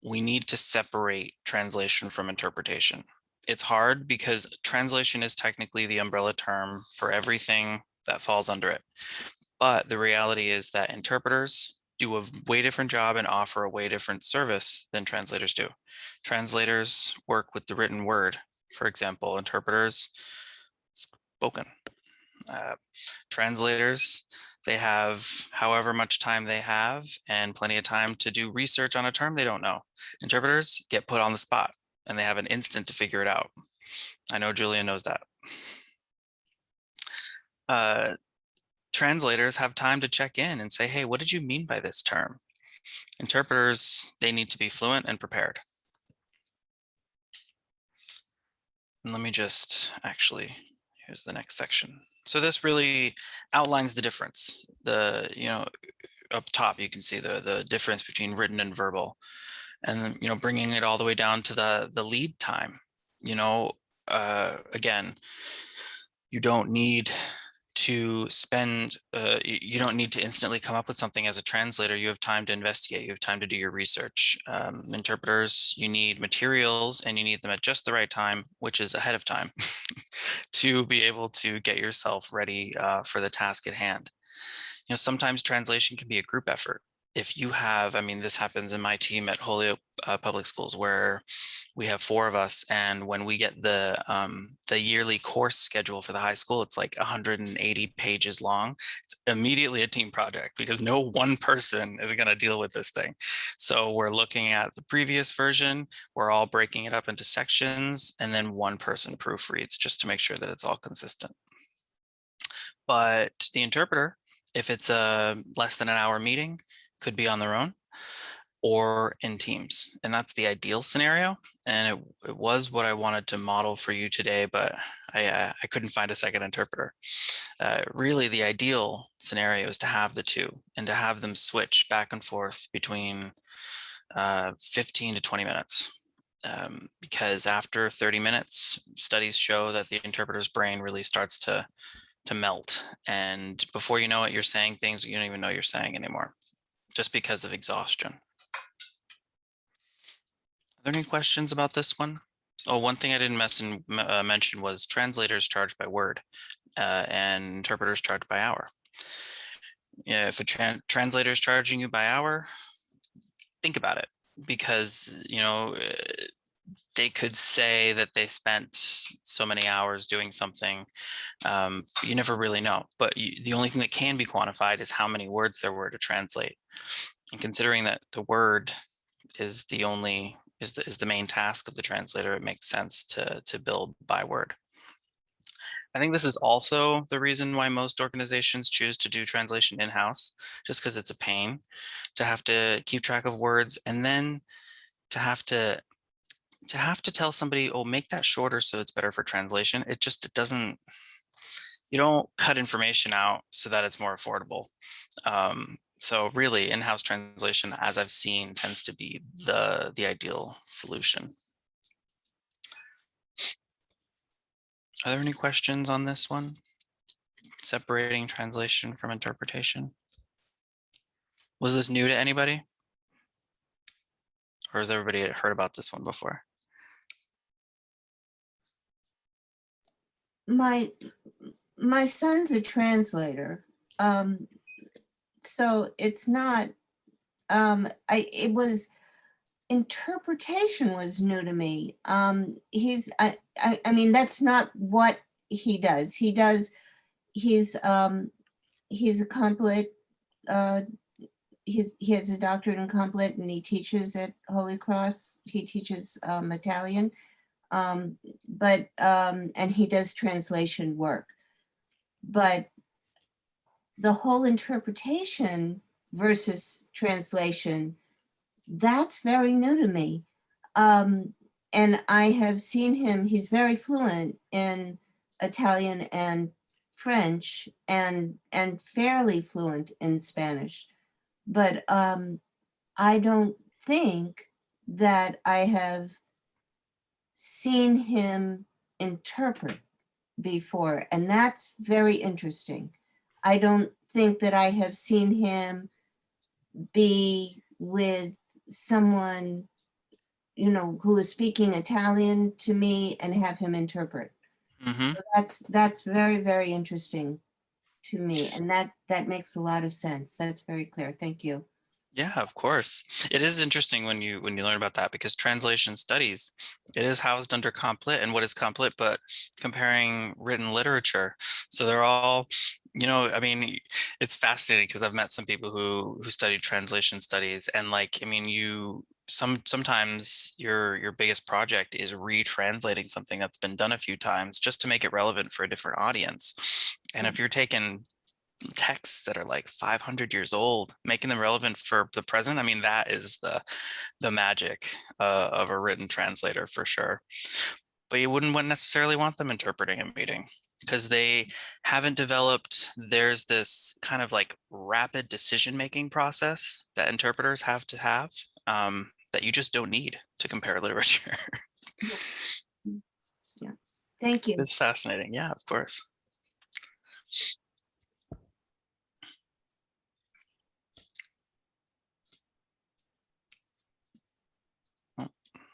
we need to separate translation from interpretation. It's hard because translation is technically the umbrella term for everything that falls under it. But the reality is that interpreters do a way different job and offer a way different service than translators do. Translators work with the written word. For example, interpreters, spoken. Translators, they have however much time they have and plenty of time to do research on a term they don't know. Interpreters get put on the spot and they have an instant to figure it out. I know Julia knows that. Translators have time to check in and say, hey, what did you mean by this term? Interpreters, they need to be fluent and prepared. And let me just actually, here's the next section. So this really outlines the difference. Up top, you can see the difference between written and verbal, and bringing it all the way down to the lead time. Again, you don't need to spend, you don't need to instantly come up with something as a translator. You have time to investigate, you have time to do your research. Interpreters, you need materials and you need them at just the right time, which is ahead of time, to be able to get yourself ready for the task at hand. Sometimes translation can be a group effort. If you have, this happens in my team at Holyoke Public Schools, where we have 4 of us, and when we get the yearly course schedule for the high school, it's like 180 pages long. It's immediately a team project because no one person is going to deal with this thing. So we're looking at the previous version, we're all breaking it up into sections, and then one person proofreads just to make sure that it's all consistent. But the interpreter, if it's a less than an hour meeting, could be on their own or in teams. And that's the ideal scenario. And it was what I wanted to model for you today, but I couldn't find a second interpreter. Really, the ideal scenario is to have the two and to have them switch back and forth between 15 to 20 minutes. Because after 30 minutes, studies show that the interpreter's brain really starts to melt. And before you know it, you're saying things you don't even know you're saying anymore, just because of exhaustion. Are there any questions about this one? Oh, one thing I didn't mention was translators charged by word and interpreters charged by hour. Yeah, if a translator is charging you by hour, think about it, because they could say that they spent so many hours doing something. You never really know, but the only thing that can be quantified is how many words there were to translate. And considering that the word is the main task of the translator, it makes sense to build by word. I think this is also the reason why most organizations choose to do translation in-house, just because it's a pain to have to keep track of words, and then to have to tell somebody, oh, make that shorter so it's better for translation. It doesn't, you don't cut information out so that it's more affordable. So really, in-house translation, as I've seen, tends to be the ideal solution. Are there any questions on this one? Separating translation from interpretation. Was this new to anybody? Or has everybody heard about this one before? My son's a translator, so it's not. Interpretation was new to me. I mean, that's not what he does. He's a complet. He has a doctorate in complet, and he teaches at Holy Cross. He teaches Italian, and he does translation work. But the whole interpretation versus translation, that's very new to me. And I have seen him, he's very fluent in Italian and French and fairly fluent in Spanish. But I don't think that I have seen him interpret before, and that's very interesting. I don't think that I have seen him be with someone, who is speaking Italian to me and have him interpret. Mm-hmm. So that's very, very interesting to me, and that makes a lot of sense. That's very clear. Thank you. Yeah, of course. It is interesting when you learn about that, because translation studies, it is housed under complet. And what is complet but comparing written literature? So they're all, I mean, it's fascinating because I've met some people who studied translation studies, and sometimes your biggest project is retranslating something that's been done a few times just to make it relevant for a different audience. And if you're taking texts that are like 500 years old, making them relevant for the present, I mean, that is the magic of a written translator for sure. But you wouldn't necessarily want them interpreting a meeting, because they haven't developed, there's this kind of like rapid decision-making process that interpreters have to have, that you just don't need to compare literature. Yeah. Thank you. It's fascinating. Yeah, of course.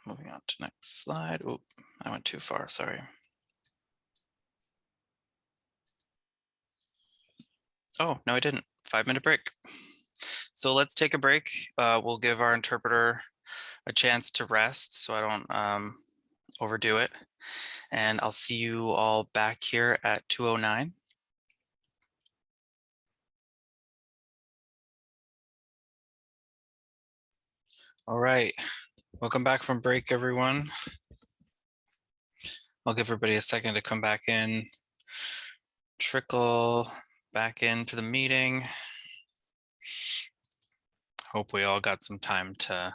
Moving on to next slide. Oh, I went too far, sorry. Oh, no, I didn't. 5-minute break. So let's take a break. We'll give our interpreter a chance to rest so I don't overdo it. And I'll see you all back here at 2:09. All right, welcome back from break, everyone. I'll give everybody a second to come back in, trickle back into the meeting. Hope we all got some time to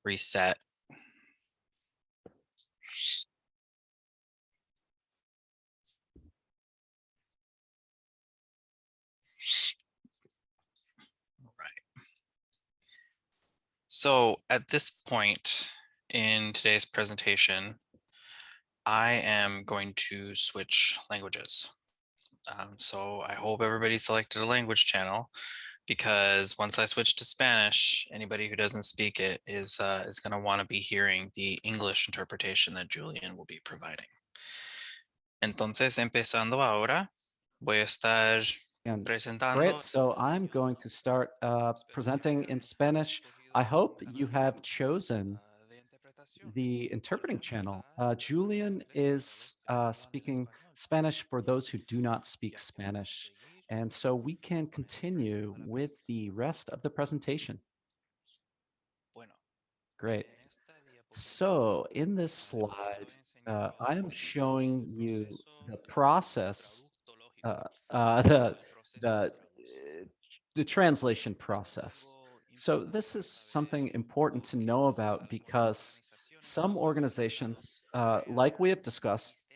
reset. All right. So at this point in today's presentation, I am going to switch languages. So I hope everybody selected a language channel, because once I switch to Spanish, anybody who doesn't speak it is going to want to be hearing the English interpretation that Julian will be providing. Entonces, empezando ahora, voy a estar presentando. Great, so I'm going to start presenting in Spanish. I hope you have chosen the interpreting channel. Julian is speaking Spanish for those who do not speak Spanish. And so we can continue with the rest of the presentation. Great. So in this slide, I am showing you the process, the translation process. So this is something important to know about, because some organizations, like we have discussed,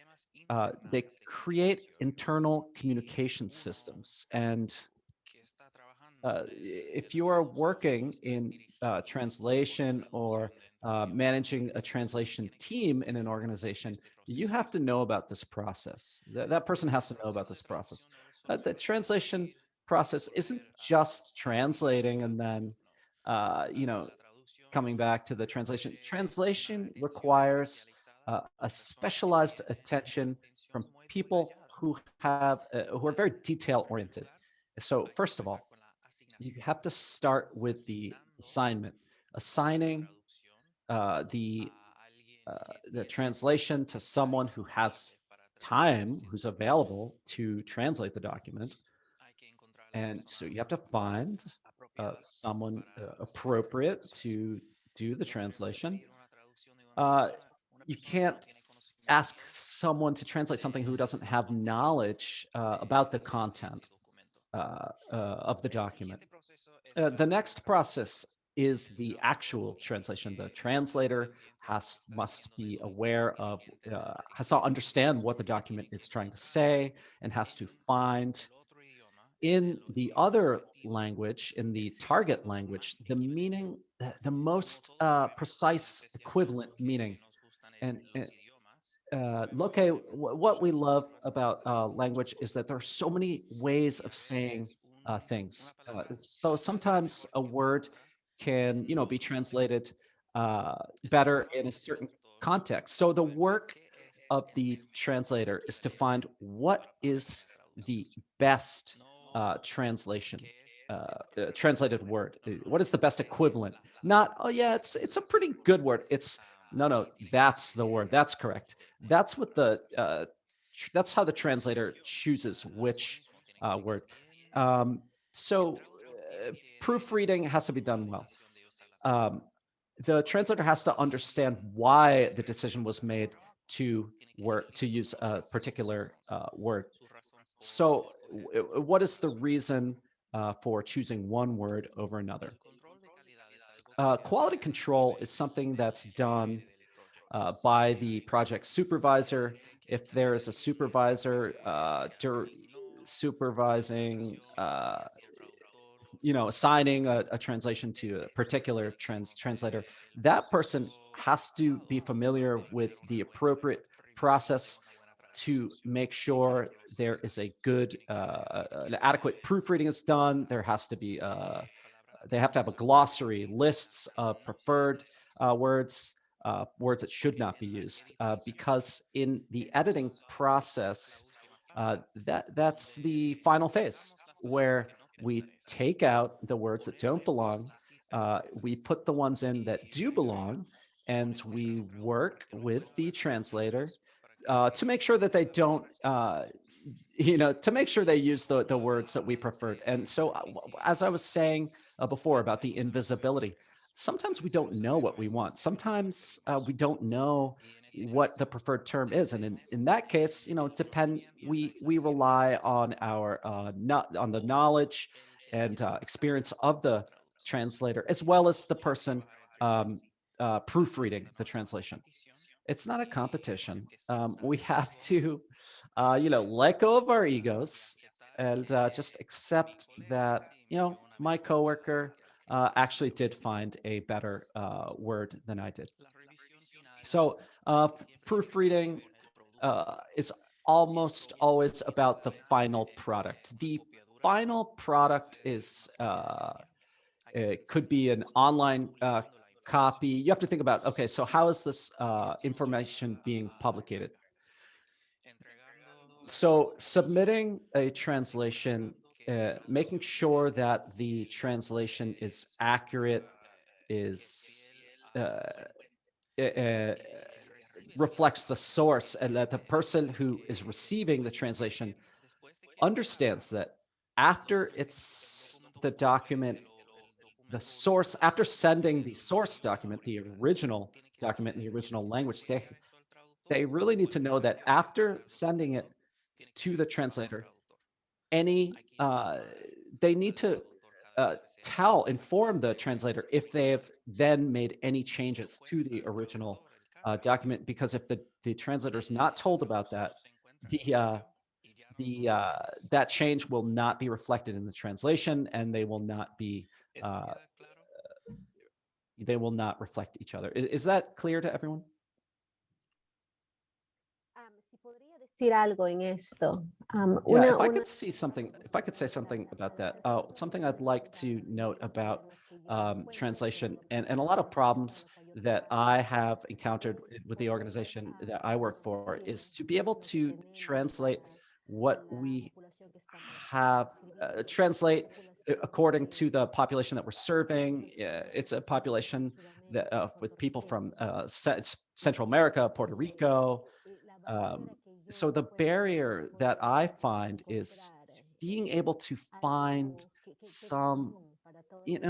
they create internal communication systems. And if you are working in translation or managing a translation team in an organization, you have to know about this process. That person has to know about this process. The translation process isn't just translating and then, coming back to the translation, translation requires a specialized attention from people who are very detail oriented. So first of all, you have to start with the assignment, assigning uh, the the translation to someone who has time, who's available to translate the document. And so you have to find someone appropriate to do the translation. Uh, you can't ask someone to translate something who doesn't have knowledge about the content of the document. The next process is the actual translation. The translator must be aware of, has to understand what the document is trying to say, and has to find in the other language, in the target language, the meaning, the most precise equivalent meaning. And look at what we love about language is that there are so many ways of saying things. So sometimes a word can, be translated better in a certain context. So the work of the translator is to find what is the best translation, translated word. What is the best equivalent? Not, oh yeah, it's a pretty good word. It's no, that's the word. That's correct. That's what that's how the translator chooses which word. So proofreading has to be done well. Um, the translator has to understand why the decision was made to use a particular word. So, what is the reason for choosing one word over another? Quality control is something that's done by the project supervisor. If there is a supervisor supervising, assigning a translation to a particular translator, that person has to be familiar with the appropriate process to make sure there is a good, an adequate proofreading is done. There has to be, they have to have a glossary, lists of preferred words, words that should not be used, because in the editing process, that's the final phase where we take out the words that don't belong, we put the ones in that do belong, and we work with the translator to make sure that they don't, to make sure they use the words that we preferred. And so, as I was saying before about the invisibility, sometimes we don't know what we want. Sometimes we don't know what the preferred term is, and in that case, we rely on our not on the knowledge and experience of the translator, as well as the person proofreading the translation. It's not a competition. We have to, let go of our egos and just accept that, my coworker actually did find a better word than I did. So proofreading is almost always about the final product. The final product is it could be an online copy. You have to think about, okay, so how is this information being publicated? So submitting a translation, making sure that the translation is accurate, is uh, uh, reflects the source, and that the person who is receiving the translation understands that after it's the document, the source, after sending the source document, the original document in the original language, they really need to know that after sending it to the translator, any they need to inform the translator if they have then made any changes to the original document, because if the translator is not told about that, that change will not be reflected in the translation, and uh, they will not reflect each other. Is that clear to everyone? decir algo en esto. Yeah, if I could say something about that, something I'd like to note about translation and a lot of problems that I have encountered with the organization that I work for is to be able to translate what we have, translate according to the population that we're serving. It's a population that with people from Central America, Puerto Rico. Um, so the barrier that I find is being able to find some,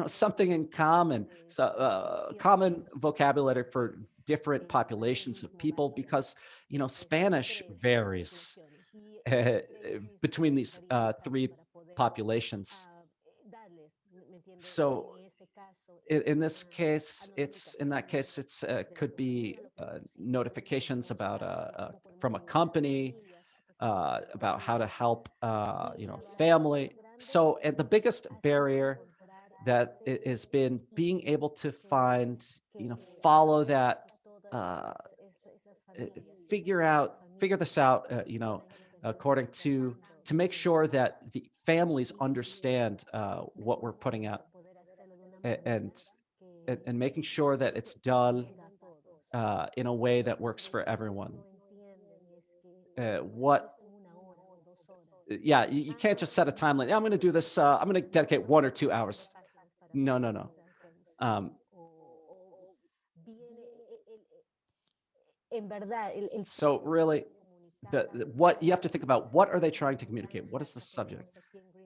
something in common, so common vocabulary for different populations of people, because Spanish varies uh, between these three populations. So in this case, it's could be notifications about from a company about how to help family. So and the biggest barrier that has been being able to find, follow that, uh, uh, figure this out, according to make sure that the families understand what we're putting out, and and making sure that it's done in a way that works for everyone. What Yeah, you can't just set a timeline. "Yeah, I'm going to do this. I'm going to dedicate 1 or 2 hours." No, no, no. Um, so really, what you have to think about, what are they trying to communicate? What is the subject?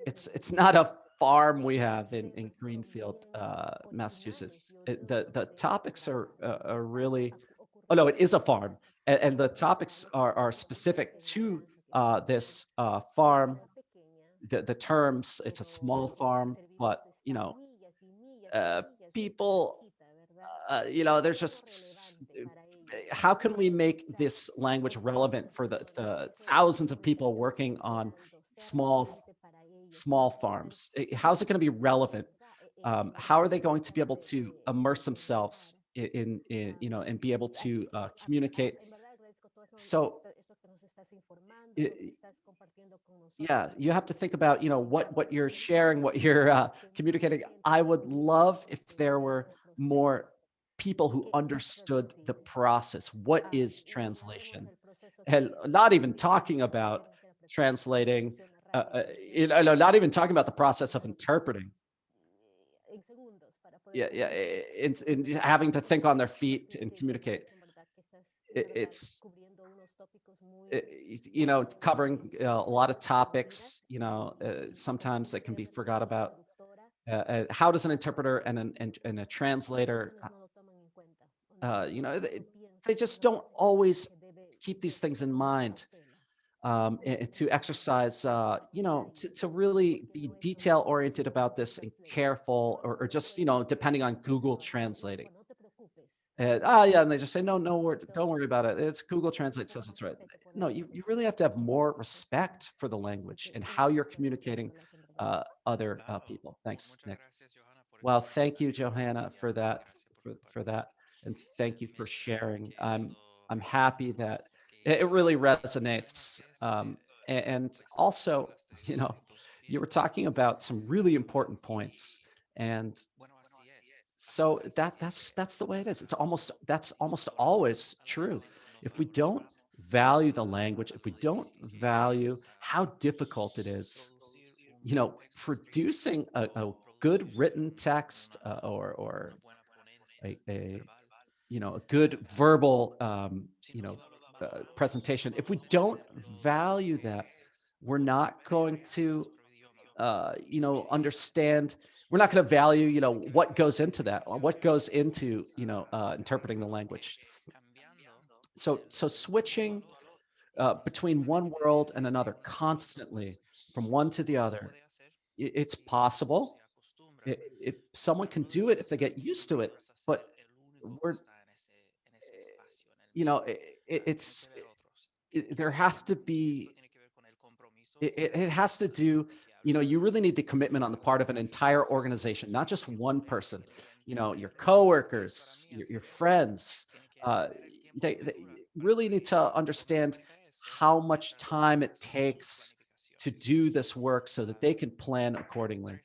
It's not a farm we have in Greenfield, Massachusetts. The topics are really, oh no, it is a farm, and the topics are specific to this farm. The terms, it's a small farm, but uh, people, there's just how can we make this language relevant for the thousands of people working on small farms? How's it going to be relevant? How are they going to be able to immerse themselves in and be able to communicate? So yeah, you have to think about, what you're sharing, what you're communicating. I would love if there were more people who understood the process. What is translation? And not even talking about translating, not even talking about the process of interpreting. Yeah, yeah, in having to think on their feet and communicate. It's covering a lot of topics. Sometimes that can be forgot about. How does an interpreter and a translator, they just don't always keep these things in mind, and to exercise, to really be detail oriented about this and careful, or just, depending on Google translating. And, yeah, and they just say, no, no, don't worry about it. It's Google Translate says it's right. No, you really have to have more respect for the language and how you're communicating other people. Thanks, Nick. Well, thank you, Johanna, for that, for that, and thank you for sharing. I'm happy that it really resonates, and also, you know, you were talking about some really important points, and so that's the way it is. That's almost always true. If we don't value the language, if we don't value how difficult it is, producing a good written text, or a a good verbal, presentation. If we don't value that, we're not going to understand. We're not going to value, what goes into that, or what goes into, interpreting the language. So switching between one world and another constantly, from one to the other, it's possible. If someone can do it, if they get used to it, but we're, it's, there have to be, it has to do, you really need the commitment on the part of an entire organization, not just one person. Your coworkers, your friends, they really need to understand how much time it takes to do this work so that they can plan accordingly.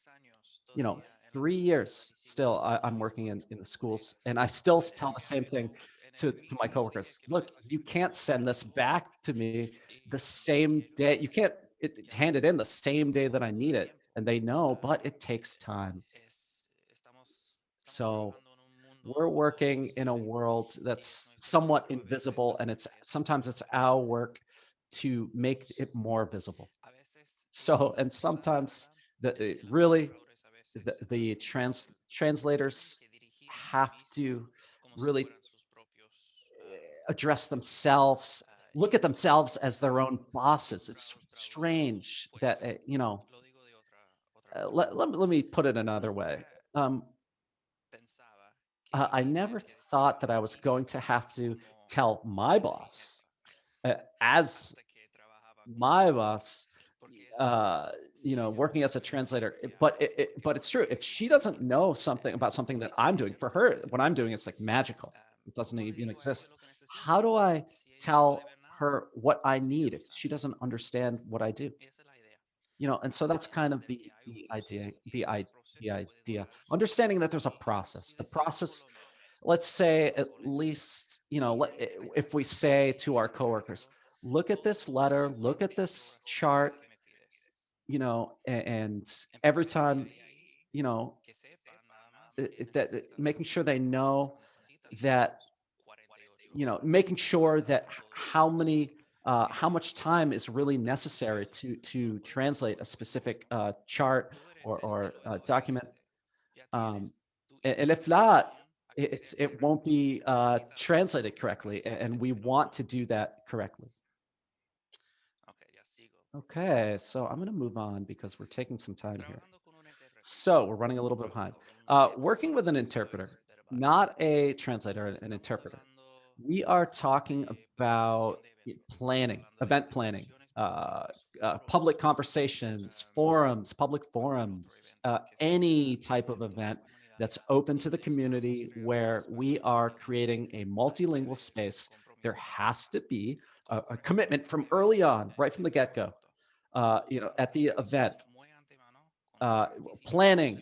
You know, 3 years still, I'm working in the schools, and I still tell the same thing to my coworkers. Look, you can't send this back to me the same day. You can't hand it in the same day that I need it. And they know, but it takes time. So we're working in a world that's somewhat invisible, and it's sometimes it's our work to make it more visible. So, and sometimes really the translators have to really address themselves, look at themselves as their own bosses. It's strange that let me put it another way. Um, I never thought that I was going to have to tell my boss, as my boss, uh, working as a translator. But it's true. If she doesn't know something about something that I'm doing, for her, what I'm doing is like magical. It doesn't even exist. How do I tell her what I need if she doesn't understand what I do? And so that's kind of the idea, the idea. Understanding that there's a process. The process, let's say at least, if we say to our coworkers, look at this letter, look at this chart, and every time, you know, making sure they know that, making sure that how much time is really necessary to translate a specific chart or document. And if not, it won't be translated correctly, and we want to do that correctly. Okay, so I'm going to move on because we're taking some time here. So we're running a little bit behind. Working with an interpreter, not a translator, an interpreter. We are talking about planning, event planning, public conversations, forums, public forums, any type of event that's open to the community where we are creating a multilingual space. There has to be a commitment from early on, right from the get-go, at the event, uh, planning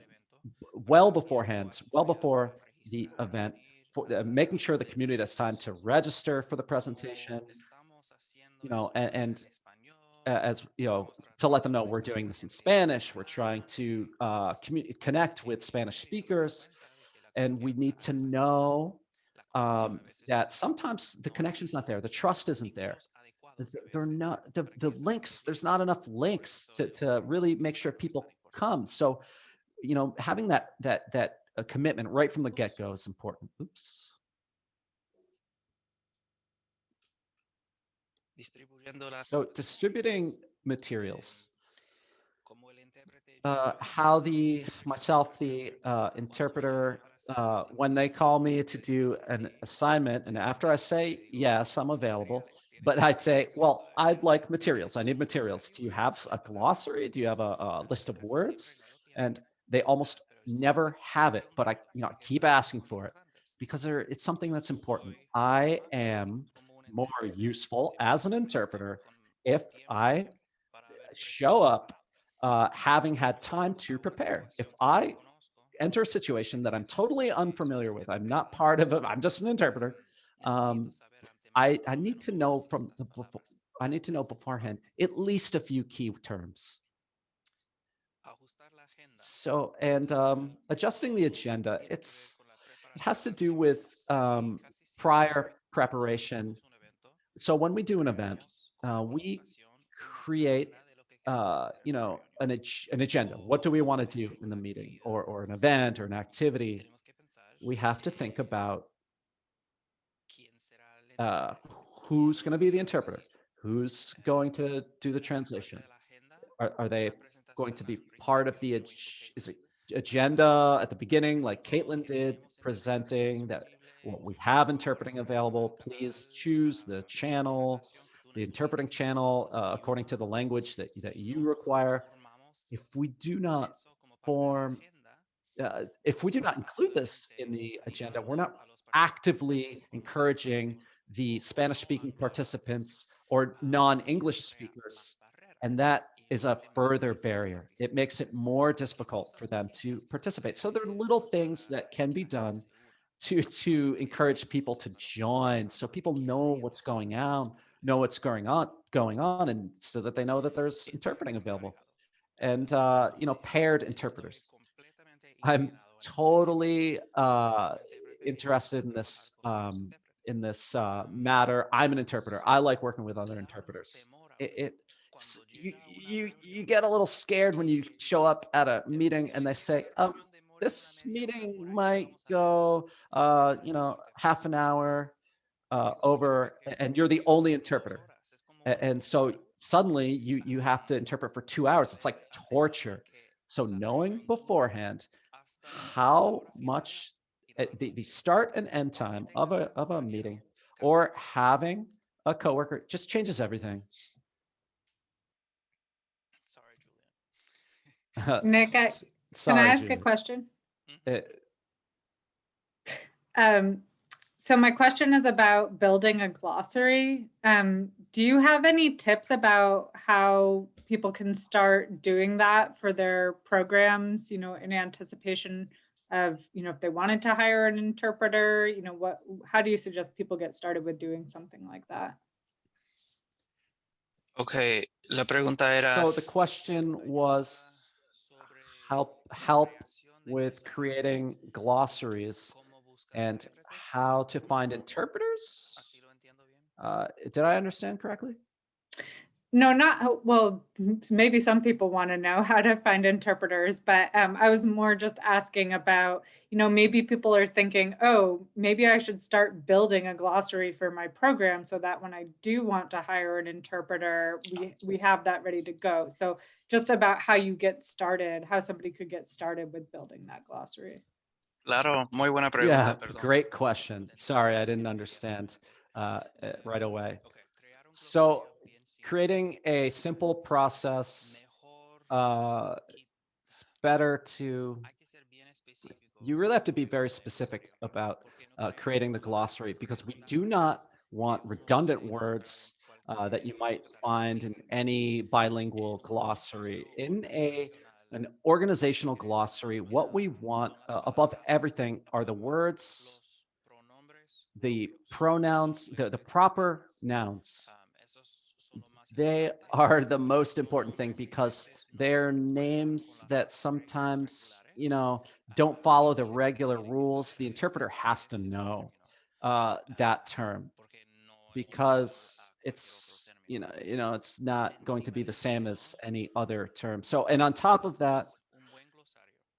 well beforehand, well before the event, for making sure the community has time to register for the presentation, and as to let them know we're doing this in Spanish. We're trying to connect with Spanish speakers, and we need to know that sometimes the connection's not there, the trust isn't there. They're not the links. There's not enough links to really make sure people come. So having that commitment right from the get-go is important. Oops. So distributing materials. How the interpreter, when they call me to do an assignment, and after I say yes, I'm available, but I'd say, well, I'd like materials. I need materials. Do you have a glossary? Do you have a list of words? And they almost never have it, but I keep asking for it because it's something that's important. I am more useful as an interpreter if I show up having had time to prepare. If I enter a situation that I'm totally unfamiliar with, I'm not part of it, I'm just an interpreter. Um, I need to know I need to know beforehand at least a few key terms. So, and adjusting the agenda, it has to do with prior preparation. So when we do an event, we create, an agenda. What do we want to do in the meeting or an event or an activity? We have to think about uh, who's going to be the interpreter, who's going to do the translation. Are they going to be part of the is it agenda at the beginning, like Caitlin did, presenting that what we have interpreting available? Please choose the channel, the interpreting channel, according to the language that you require. If we do not form, if we do not include this in the agenda, we're not actively encouraging the Spanish-speaking participants or non-English speakers. And that is a further barrier. It makes it more difficult for them to participate. So there are little things that can be done to encourage people to join, so people know what's going on, and so that they know that there's interpreting available. And paired interpreters. I'm totally interested in this matter. I'm an interpreter. I like working with other interpreters. You get a little scared when you show up at a meeting and they say, this meeting might go, half an hour over, and you're the only interpreter. And so suddenly you have to interpret for 2 hours. It's like torture. So knowing beforehand how much the start and end time of a meeting, or having a coworker, just changes everything. Sorry, Julian. Nick, can I Sorry, ask a Julie. question? Uh, So my question is about building a glossary. Do you have any tips about how people can start doing that for their programs, in anticipation of, if they wanted to hire an interpreter, how do you suggest people get started with doing something like that? Okay, la pregunta era So the question was help with creating glossaries and how to find interpreters. Did I understand correctly? No, not well. Maybe some people want to know how to find interpreters, but I was more just asking about, maybe people are thinking, oh, maybe I should start building a glossary for my program so that when I do want to hire an interpreter, we have that ready to go. So just about how you get started, how somebody could get started with building that glossary. Claro, muy buena pregunta, Yeah, perdón. great question. Sorry, I didn't understand right away. So creating a simple process, it's better to, you really have to be very specific about creating the glossary, because we do not want redundant words that you might find in any bilingual glossary. In an organizational glossary, what we want above everything are the words, the pronouns, the proper nouns. They are the most important thing, because they're names that sometimes, don't follow the regular rules. The interpreter has to know that term, because it's not going to be the same as any other term. So, and on top of that,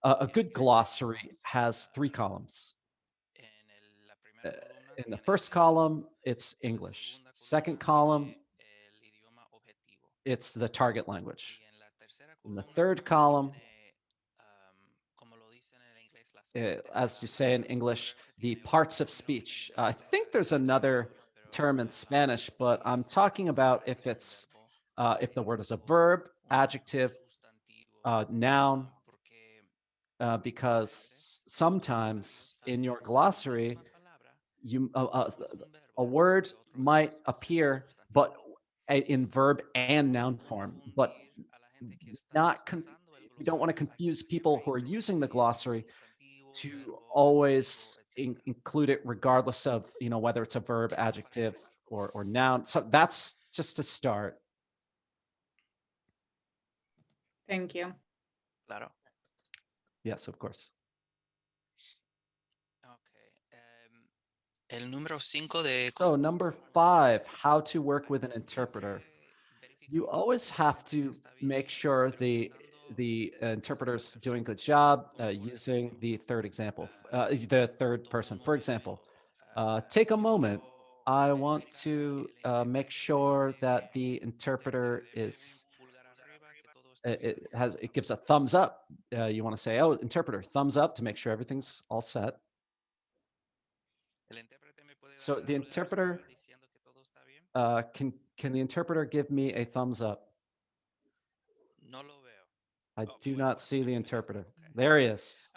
a good glossary has 3 columns. In the first column, it's English. Second column, it's the target language. In the third column, as you say in English, the parts of speech. I think there's another term in Spanish, but I'm talking about if the word is a verb, adjective, noun, because sometimes in your glossary, a word might appear, but in verb and noun form, but we don't want to confuse people who are using the glossary to always include it regardless of whether it's a verb, adjective, or noun. So that's just a start. Thank you. Claro. Yes, of course. El número 5 de... So number 5, how to work with an interpreter. You always have to make sure the interpreter's doing a good job using the third example, the third person. For example, take a moment. I want to make sure that the interpreter is it gives a thumbs up. You want to say, oh, interpreter, thumbs up, to make sure everything's all set. So the interpreter, can the interpreter give me a thumbs up? I do not see the interpreter. There he is.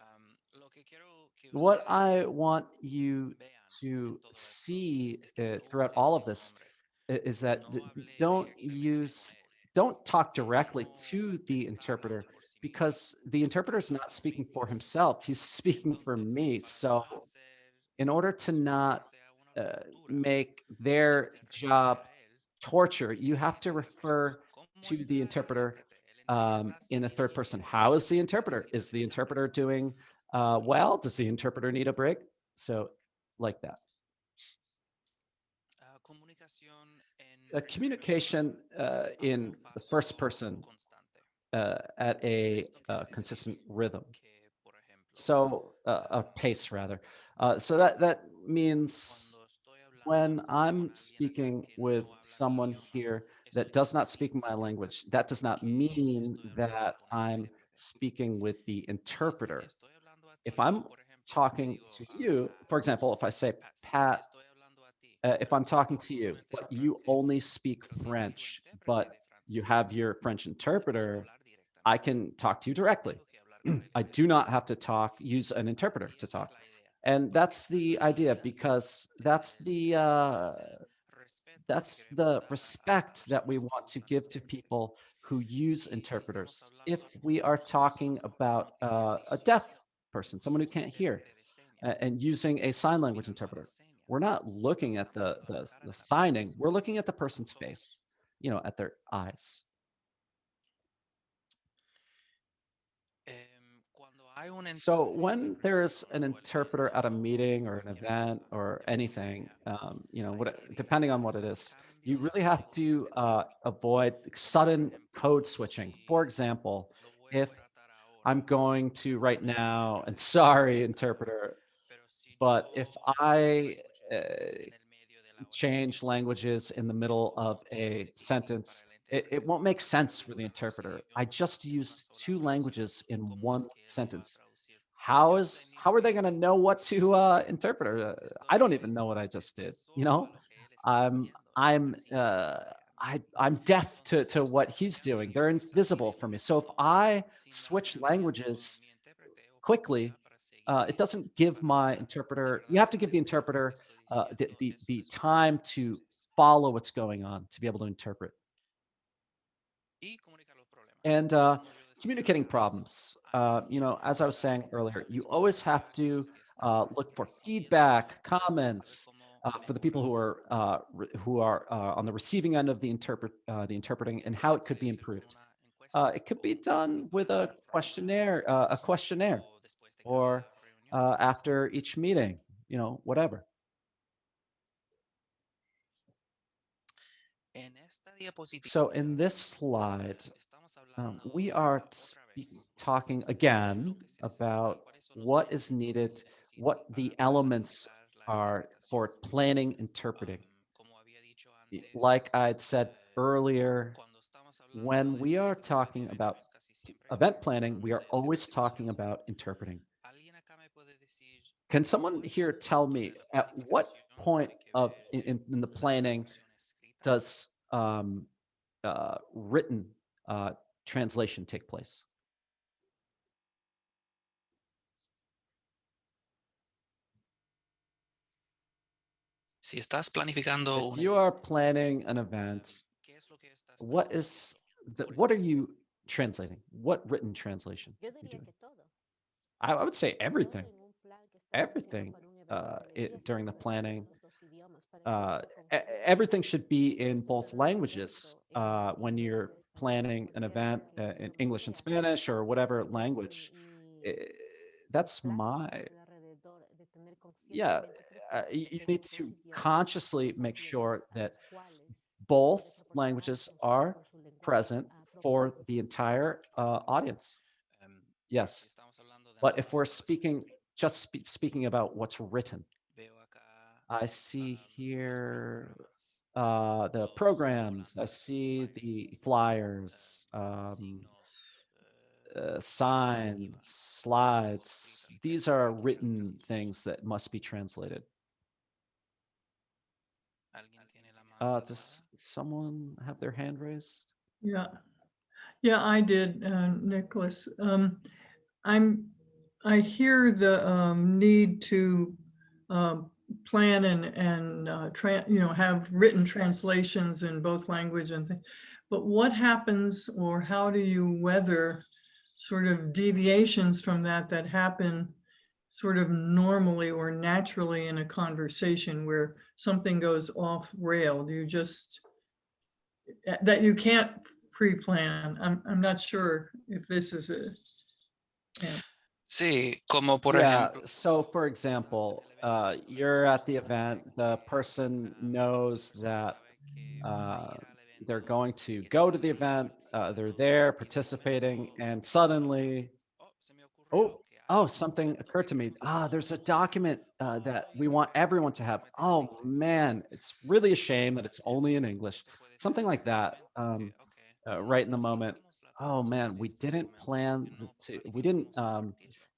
What I want you to see throughout all of this is that don't talk directly to the interpreter, because the interpreter is not speaking for himself. He's speaking for me. So in order to not make their job torture, you have to refer to the interpreter in the third person. How is the interpreter? Is the interpreter doing well? Does the interpreter need a break? So, like that. Communication in the first person at a consistent rhythm. So, a pace rather. So that means when I'm speaking with someone here that does not speak my language, that does not mean that I'm speaking with the interpreter. If I'm talking to you, for example, if I say, Pat, if I'm talking to you, but you only speak French, but you have your French interpreter, I can talk to you directly. I do not have to use an interpreter to talk. And that's the idea, because that's the respect that we want to give to people who use interpreters. If we are talking about a deaf person, someone who can't hear, and using a sign language interpreter, we're not looking at the signing. We're looking at the person's face, at their eyes. So when there's an interpreter at a meeting or an event or anything, depending on what it is, you really have to avoid sudden code switching. For example, if I'm going to right now, and sorry, interpreter, but if I uh, change languages in the middle of a sentence, it won't make sense for the interpreter. I just used two languages in one sentence. How are they going to know what to interpret? I don't even know what I just did. I'm I'm uh, I'm deaf to what he's doing. They're invisible for me. So if I switch languages quickly, it doesn't give my interpreter. You have to give the interpreter the time to follow what's going on to be able to interpret. And communicating problems. As I was saying earlier, you always have to look for feedback, comments for the people who are on the receiving end of the interpreting, and how it could be improved. It could be done with a questionnaire, or after each meeting, whatever. So in this slide, we are talking again about what is needed, what the elements are for planning interpreting. Like I'd said earlier, when we are talking about event planning, we are always talking about interpreting. Can someone here tell me at what point in the planning does written translation take place? Si estás planificando If you are planning an event, what are you translating? What written translation are you doing? I would say everything. Everything during the planning. Everything should be in both languages when you're planning an event in English and Spanish or whatever language. Eh, That's my yeah. You need to consciously make sure that both languages are present for the entire audience. Yes, but if we're speaking about what's written, I see here the programs, I see the flyers, signs, slides. These are written things that must be translated. Does someone have their hand raised? Yeah. Yeah, I did, Nicholas. I hear the need to plan and have written translations in both language and things. But what happens, or how do you weather sort of deviations from that happen sort of normally or naturally in a conversation where something goes off rail? Do you just, that you can't pre-plan? I'm not sure if this is a, yeah. Sí, como por Yeah. ejemplo. So, for example, you're at the event. The person knows that they're going to go to the event. They're there participating, and suddenly, something occurred to me. There's a document that we want everyone to have. Oh man, it's really a shame that it's only in English. Something like that. Right in the moment. Oh man, we didn't plan we didn't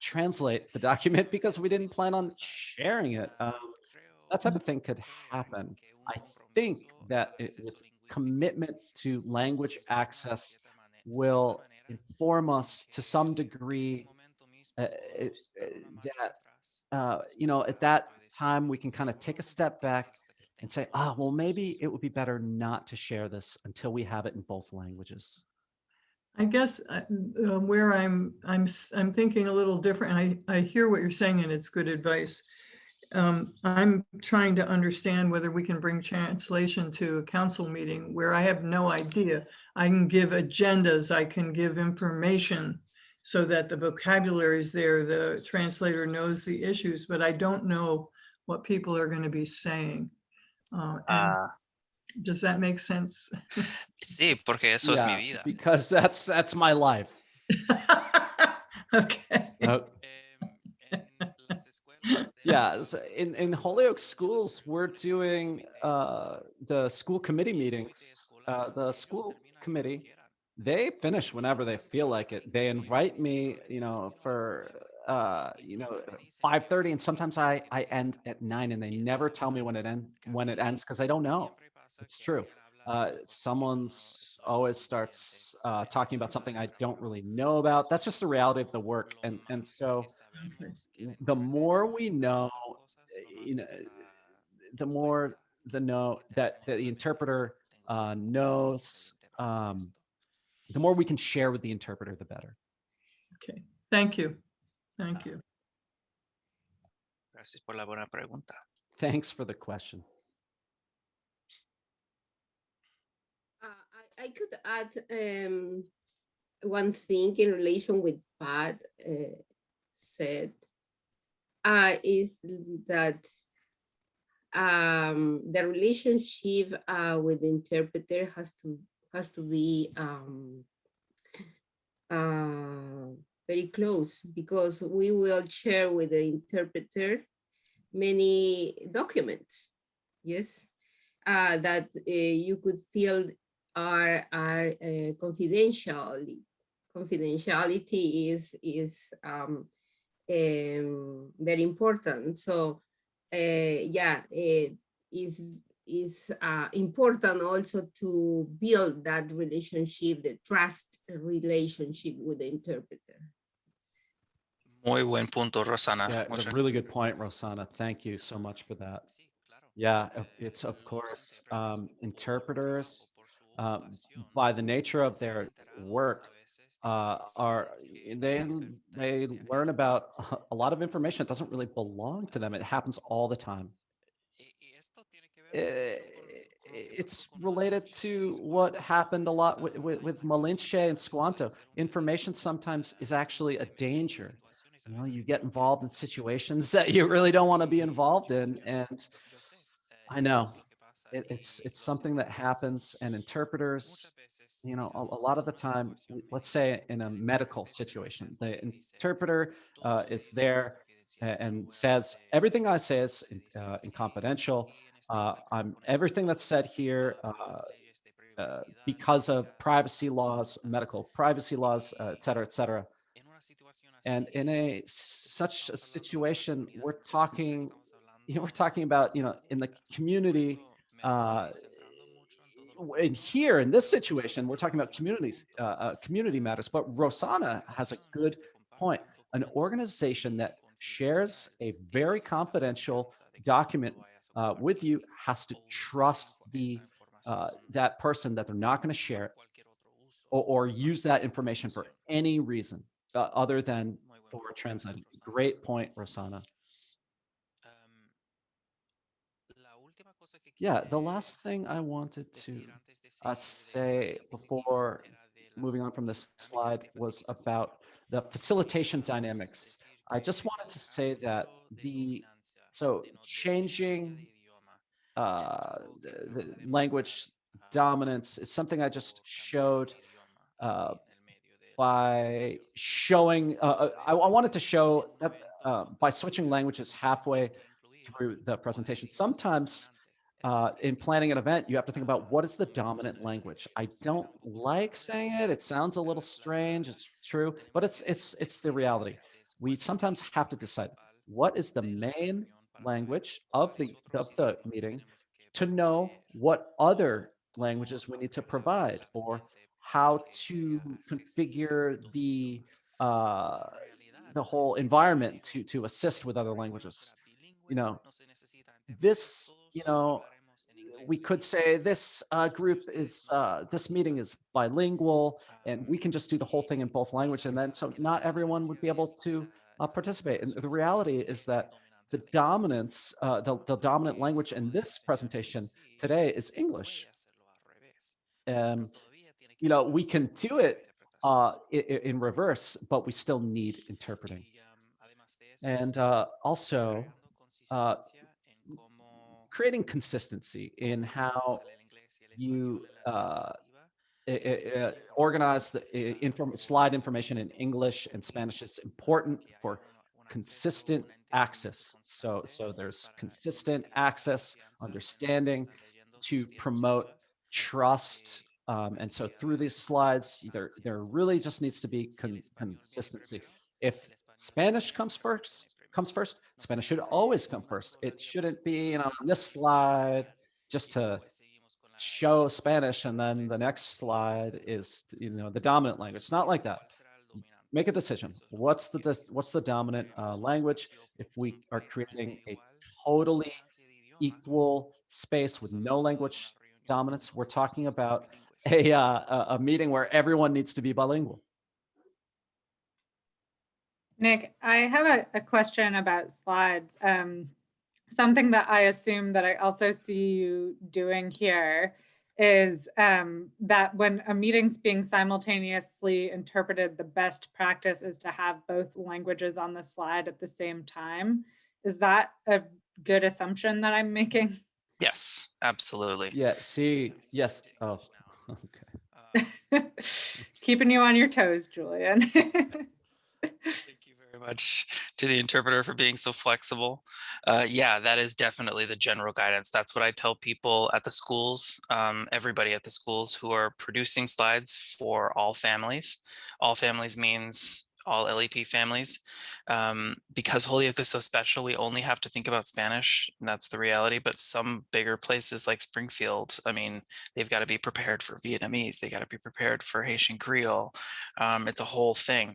translate the document because we didn't plan on sharing it. That type of thing could happen. I think that with commitment to language access will inform us to some degree that at that time we can kind of take a step back and say, well, maybe it would be better not to share this until we have it in both languages. I guess where I'm thinking a little different. I hear what you're saying, and it's good advice. I'm trying to understand whether we can bring translation to a council meeting where I have no idea. I can give agendas, I can give information so that the vocabulary is there, the translator knows the issues, but I don't know what people are going to be saying. And does that make sense? Sí, porque eso es mi Yeah, vida. because that's my life. Okay. Yeah, so in Holyoke schools, we're doing the school committee meetings. The school committee, they finish whenever they feel like it. They invite me, for 5:30, and sometimes I end at 9, and they never tell me when it ends because I don't know. It's true. Someone's always starts talking about something I don't really know about. That's just the reality of the work, and so the more we know, the more that the interpreter knows, the more we can share with the interpreter, the better. Okay, thank you. Thank you. Gracias por la buena pregunta. Thanks for the question. I could add one thing in relation with Pat said, is that the relationship with the interpreter has to be very close, because we will share with the interpreter many documents, yes, that you could feel are confidential. Confidentiality is very important. So yeah, it is important also to build that relationship, the trust relationship with the interpreter. Muy buen punto, Rosana. Yeah, it's a really good point, Rosanna. Thank you so much for that. Yeah, it's of course interpreters, by the nature of their work, they learn about a lot of information that doesn't really belong to them. It happens all the time. It's related to what happened a lot with Malinche and Squanto. Information sometimes is actually a danger. You get involved in situations that you really don't want to be involved in, and I know it's something that happens. And interpreters, a lot of the time, let's say in a medical situation, the interpreter is there and says, everything I say is in confidential. Everything that's said here, because of privacy laws, medical privacy laws, et cetera, et cetera. And in such a situation, we're talking about, in the community, and here in this situation, we're talking about community matters. But Rosanna has a good point. An organization that shares a very confidential document with you has to trust that person that they're not going to share it or use that information for any reason other than for translating. Great point, Rosanna. Yeah, the last thing I wanted to say before moving on from this slide was about the facilitation dynamics. I just wanted to say that so changing the language dominance is something I just showed by showing, I wanted to show that by switching languages halfway through the presentation, sometimes in planning an event, you have to think about what is the dominant language. I don't like saying it. It sounds a little strange. It's true, but it's the reality. We sometimes have to decide what is the main language of the meeting to know what other languages we need to provide or how to configure the whole environment to assist with other languages. You know, this, we could say this this meeting is bilingual and we can just do the whole thing in both languages, and then so not everyone would be able to participate. And the reality is that the dominance, the dominant language in this presentation today is English. We can do it in reverse, but we still need interpreting. And also, creating consistency in how you organize the slide information in English and Spanish is important for consistent access. So there's consistent access, understanding to promote trust. And so through these slides, there really just needs to be consistency. If Spanish comes first, Spanish should always come first. It shouldn't be, on this slide just to show Spanish and then the next slide is, the dominant language. It's not like that. Make a decision. What's the dominant language? If we are creating a totally equal space with no language dominance, we're talking about a meeting where everyone needs to be bilingual. Nick, I have a question about slides. Something that I assume that I also see you doing here is that when a meeting's being simultaneously interpreted, the best practice is to have both languages on the slide at the same time. Is that a good assumption that I'm making? Yes, absolutely. Yeah, see, yes. Oh, okay. Keeping you on your toes, Julian. Thank you very much to the interpreter for being so flexible. Yeah, that is definitely the general guidance. That's what I tell people at the schools, everybody at the schools who are producing slides for all families. All families means all LEP families. Because Holyoke is so special, we only have to think about Spanish, and that's the reality. But some bigger places like Springfield, I mean, they've got to be prepared for Vietnamese. They got to be prepared for Haitian Creole. It's a whole thing.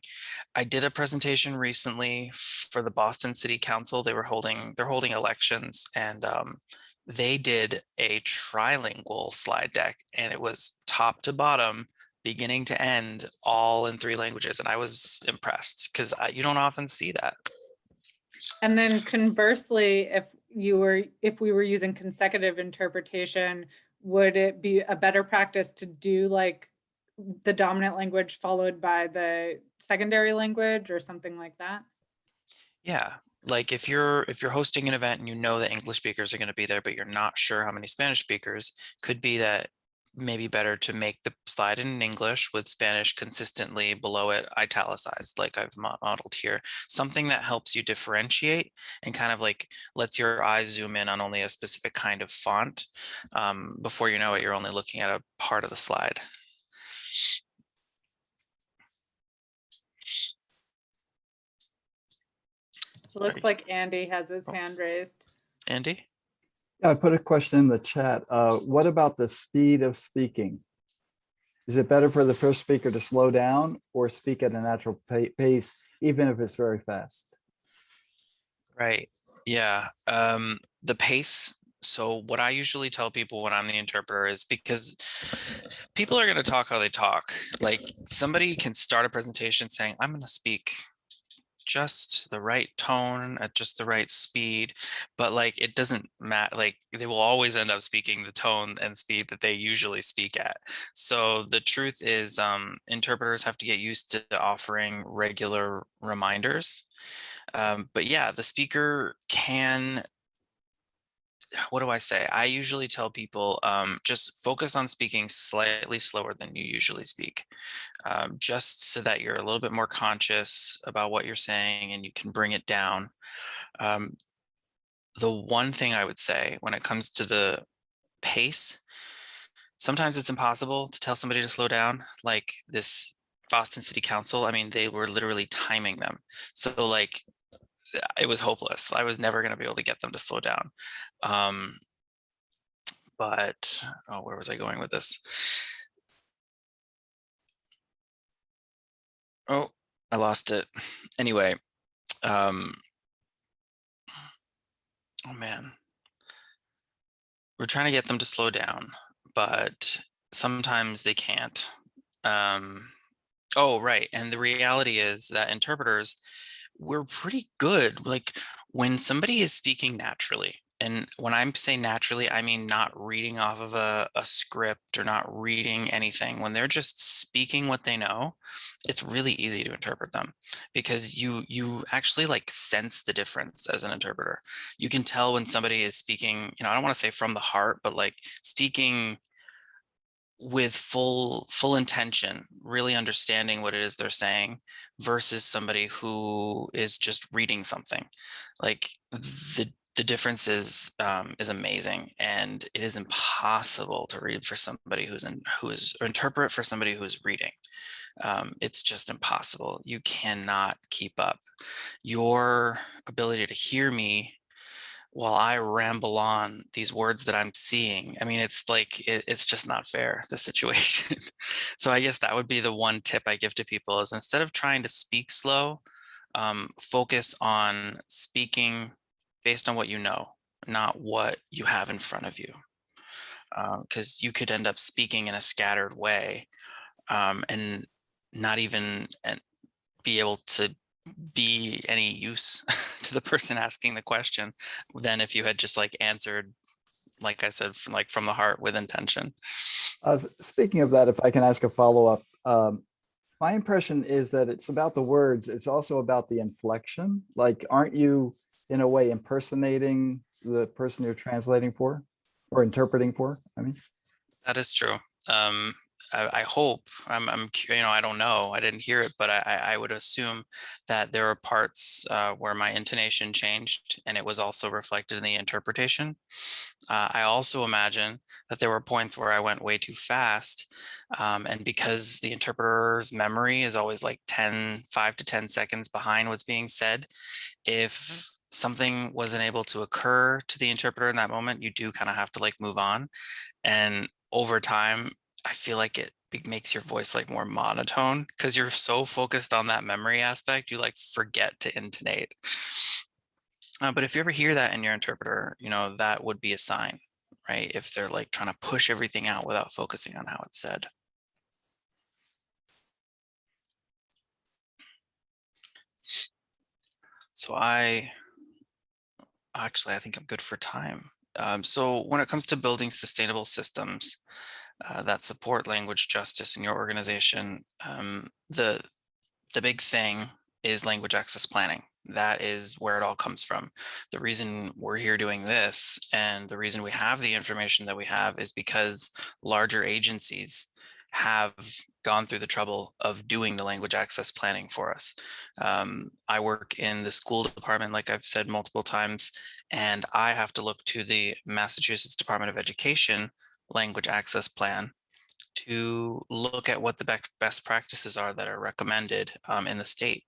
I did a presentation recently for the Boston City Council. They're holding elections, and they did a trilingual slide deck, and it was top to bottom, beginning to end, all in 3 languages. And I was impressed because you don't often see that. And then conversely, if we were using consecutive interpretation, would it be a better practice to do like the dominant language followed by the secondary language or something like that? Yeah, like if you're hosting an event and you know that English speakers are going to be there, but you're not sure how many Spanish speakers, could be that maybe better to make the slide in English with Spanish consistently below it italicized, like I've modeled here. Something that helps you differentiate and kind of like lets your eyes zoom in on only a specific kind of font. Before you know it, you're only looking at a part of the slide. Looks like Andy has his hand raised. Andy? Yeah, I put a question in the chat. What about the speed of speaking? Is it better for the first speaker to slow down or speak at a natural pace, even if it's very fast? Right. Yeah. The pace. So what I usually tell people when I'm the interpreter is, because people are going to talk how they talk. Like, somebody can start a presentation saying, I'm going to speak just the right tone at just the right speed, but like, it doesn't matter. Like, they will always end up speaking the tone and speed that they usually speak at. So the truth is, interpreters have to get used to offering regular reminders. But yeah, the speaker can, what do I say? I usually tell people, just focus on speaking slightly slower than you usually speak, just so that you're a little bit more conscious about what you're saying and you can bring it down. Um, the one thing I would say when it comes to the pace, sometimes it's impossible to tell somebody to slow down. Like this Boston City Council, I mean, they were literally timing them. So like, it was hopeless. I was never going to be able to get them to slow down. But oh, where was I going with this? Oh, I lost it. Anyway, oh man, we're trying to get them to slow down, but sometimes they can't. Oh, right. And the reality is that interpreters, we're pretty good. Like, when somebody is speaking naturally, and when I'm saying naturally, I mean not reading off of a script or not reading anything. When they're just speaking what they know, it's really easy to interpret them, because you actually like sense the difference as an interpreter. You can tell when somebody is speaking, I don't want to say from the heart, but like speaking with full intention, really understanding what it is they're saying, versus somebody who is just reading something. Like, the difference is amazing, and it is impossible to read for somebody or interpret for somebody who is reading. It's just impossible. You cannot keep up. Your ability to hear me while I ramble on these words that I'm seeing, I mean, it's like, it's just not fair, the situation. So I guess that would be the one tip I give to people, is instead of trying to speak slow, focus on speaking based on what you know, not what you have in front of you. Because you could end up speaking in a scattered way, and not even be able to be any use to the person asking the question than if you had just like answered, like I said, from the heart with intention. Speaking of that, if I can ask a follow-up, my impression is that it's about the words. It's also about the inflection. Like, aren't you in a way impersonating the person you're translating for or interpreting for? I mean, That is true. I hope, I don't know, I didn't hear it, but I would assume that there are parts where my intonation changed, and it was also reflected in the interpretation. I also imagine that there were points where I went way too fast, and because the interpreter's memory is always like 5 to 10 seconds behind what's being said, if something wasn't able to occur to the interpreter in that moment, you do kind of have to like move on. And over time, I feel like it makes your voice like more monotone, because you're so focused on that memory aspect, you like forget to intonate. But if you ever hear that in your interpreter, that would be a sign, right? If they're like trying to push everything out without focusing on how it's said. So I think I'm good for time. So when it comes to building sustainable systems that support language justice in your organization, the big thing is language access planning. That is where it all comes from. The reason we're here doing this, and the reason we have the information that we have, is because larger agencies have gone through the trouble of doing the language access planning for us. I work in the school department, like I've said multiple times, and I have to look to the Massachusetts Department of Education language access plan to look at what the best practices are that are recommended in the state.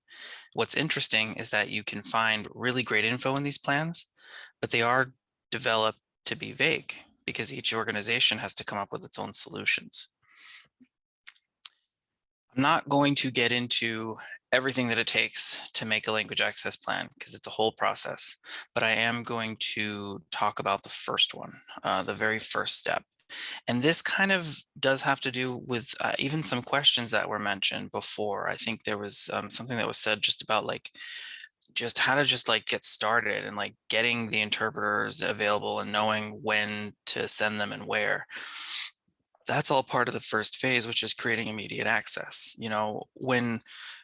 What's interesting is that you can find really great info in these plans, but they are developed to be vague, because each organization has to come up with its own solutions. I'm not going to get into everything that it takes to make a language access plan because it's a whole process, but I am going to talk about the first one, the very first step. And this kind of does have to do with even some questions that were mentioned before. I think there was something that was said just about like just how to just like get started and like getting the interpreters available and knowing when to send them and where. That's all part of the first phase, which is creating immediate access. You know, when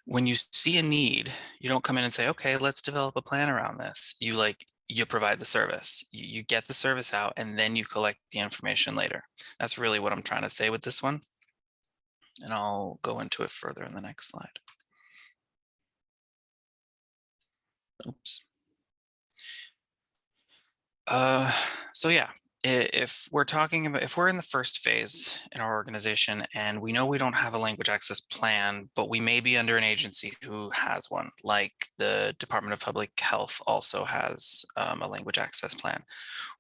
you see a need, you don't come in and say, okay, let's develop a plan around this. You provide the service, you get the service out, and then you collect the information later. That's really what I'm trying to say with this one. And I'll go into it further in the next slide. Oops. So yeah, if we're talking about, if we're in the first phase in our organization and we know we don't have a language access plan, but we may be under an agency who has one, like the Department of Public Health also has a language access plan,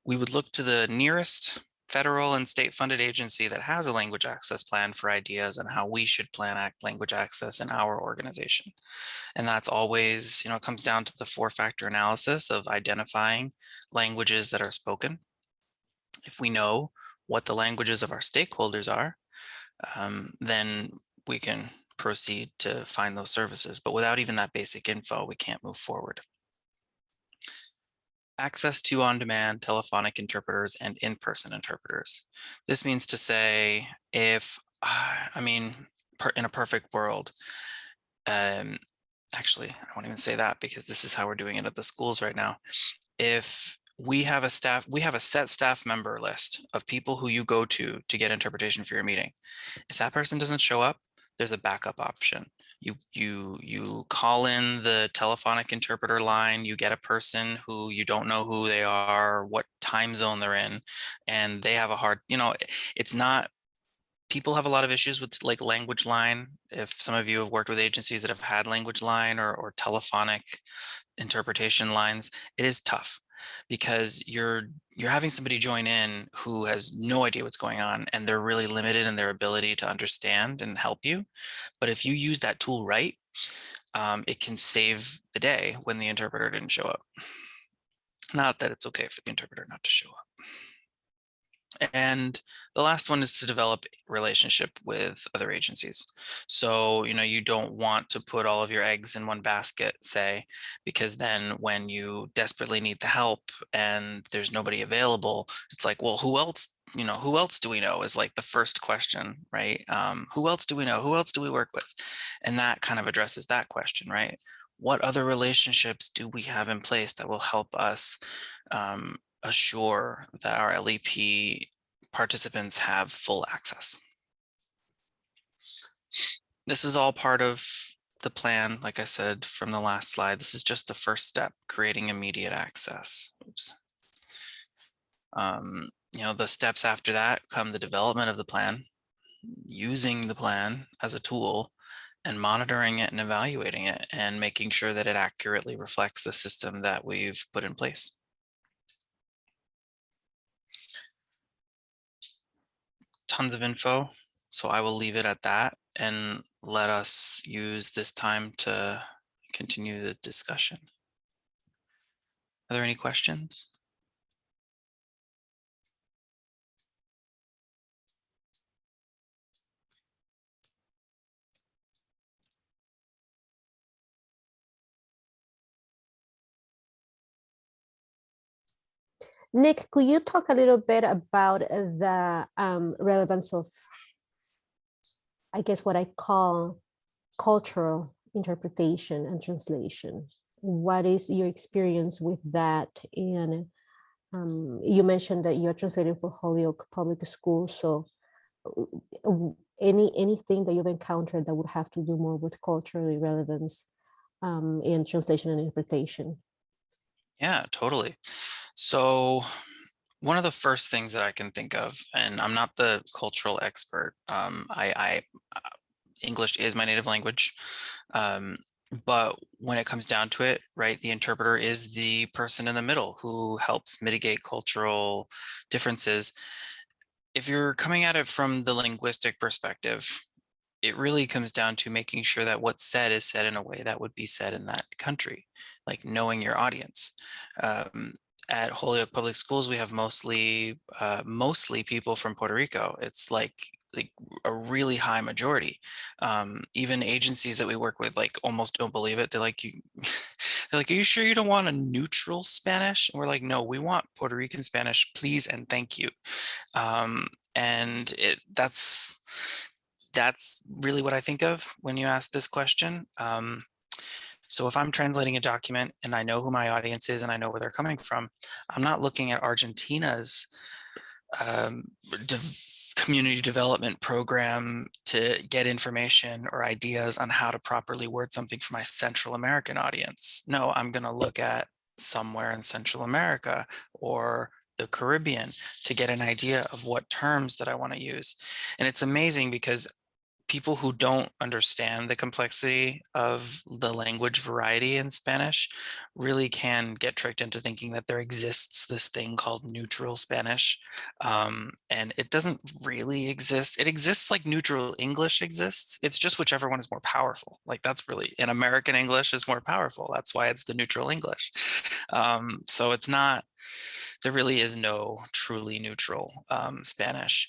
we would look to the nearest federal and state funded agency that has a language access plan for ideas on how we should plan language access in our organization. And that's always, it comes down to the 4-factor analysis of identifying languages that are spoken. If we know what the languages of our stakeholders are, then we can proceed to find those services. But without even that basic info, we can't move forward. Access to on-demand telephonic interpreters and in-person interpreters. This means to say, if, in a perfect world, actually, I won't even say that because this is how we're doing it at the schools right now. If we have a set staff member list of people who you go to get interpretation for your meeting. If that person doesn't show up, there's a backup option. You call in the telephonic interpreter line, you get a person who you don't know who they are, what time zone they're in, and they have a hard, it's not, people have a lot of issues with like language line. If some of you have worked with agencies that have had language line or telephonic interpretation lines, it is tough because you're having somebody join in who has no idea what's going on and they're really limited in their ability to understand and help you. But if you use that tool right, it can save the day when the interpreter didn't show up. Not that it's okay for the interpreter not to show up. And the last one is to develop relationship with other agencies. So, you don't want to put all of your eggs in one basket, say, because then when you desperately need the help and there's nobody available, it's like, well, who else do we know is like the first question, right? Who else do we know? Who else do we work with? And that kind of addresses that question, right? What other relationships do we have in place that will help us assure that our LEP participants have full access? This is all part of the plan, like I said from the last slide. This is just the first step, creating immediate access. Oops. The steps after that come the development of the plan, using the plan as a tool, and monitoring it and evaluating it and making sure that it accurately reflects the system that we've put in place. Tons of info, so I will leave it at that and let us use this time to continue the discussion. Are there any questions? Nick, could you talk a little bit about the relevance of, I guess, what I call cultural interpretation and translation? What is your experience with that? And you mentioned that you're translating for Holyoke Public Schools. So anything that you've encountered that would have to do more with cultural relevance in translation and interpretation? Yeah, totally. So one of the first things that I can think of, and I'm not the cultural expert, English is my native language, but when it comes down to it, right, the interpreter is the person in the middle who helps mitigate cultural differences. If you're coming at it from the linguistic perspective, it really comes down to making sure that what's said is said in a way that would be said in that country, like knowing your audience. At Holyoke Public Schools, we have mostly people from Puerto Rico. It's like a really high majority. Even agencies that we work with like almost don't believe it. They're like, they're like, are you sure you don't want a neutral Spanish? And we're like, no, we want Puerto Rican Spanish, please and thank you. And that's really what I think of when you ask this question. So if I'm translating a document and I know who my audience is and I know where they're coming from, I'm not looking at Argentina's community development program to get information or ideas on how to properly word something for my Central American audience. No, I'm going to look at somewhere in Central America or the Caribbean to get an idea of what terms that I want to use. And it's amazing because people who don't understand the complexity of the language variety in Spanish really can get tricked into thinking that there exists this thing called neutral Spanish. And it doesn't really exist. It exists like neutral English exists. It's just whichever one is more powerful. Like that's really, and American English is more powerful. That's why it's the neutral English. So it's not, there really is no truly neutral Spanish.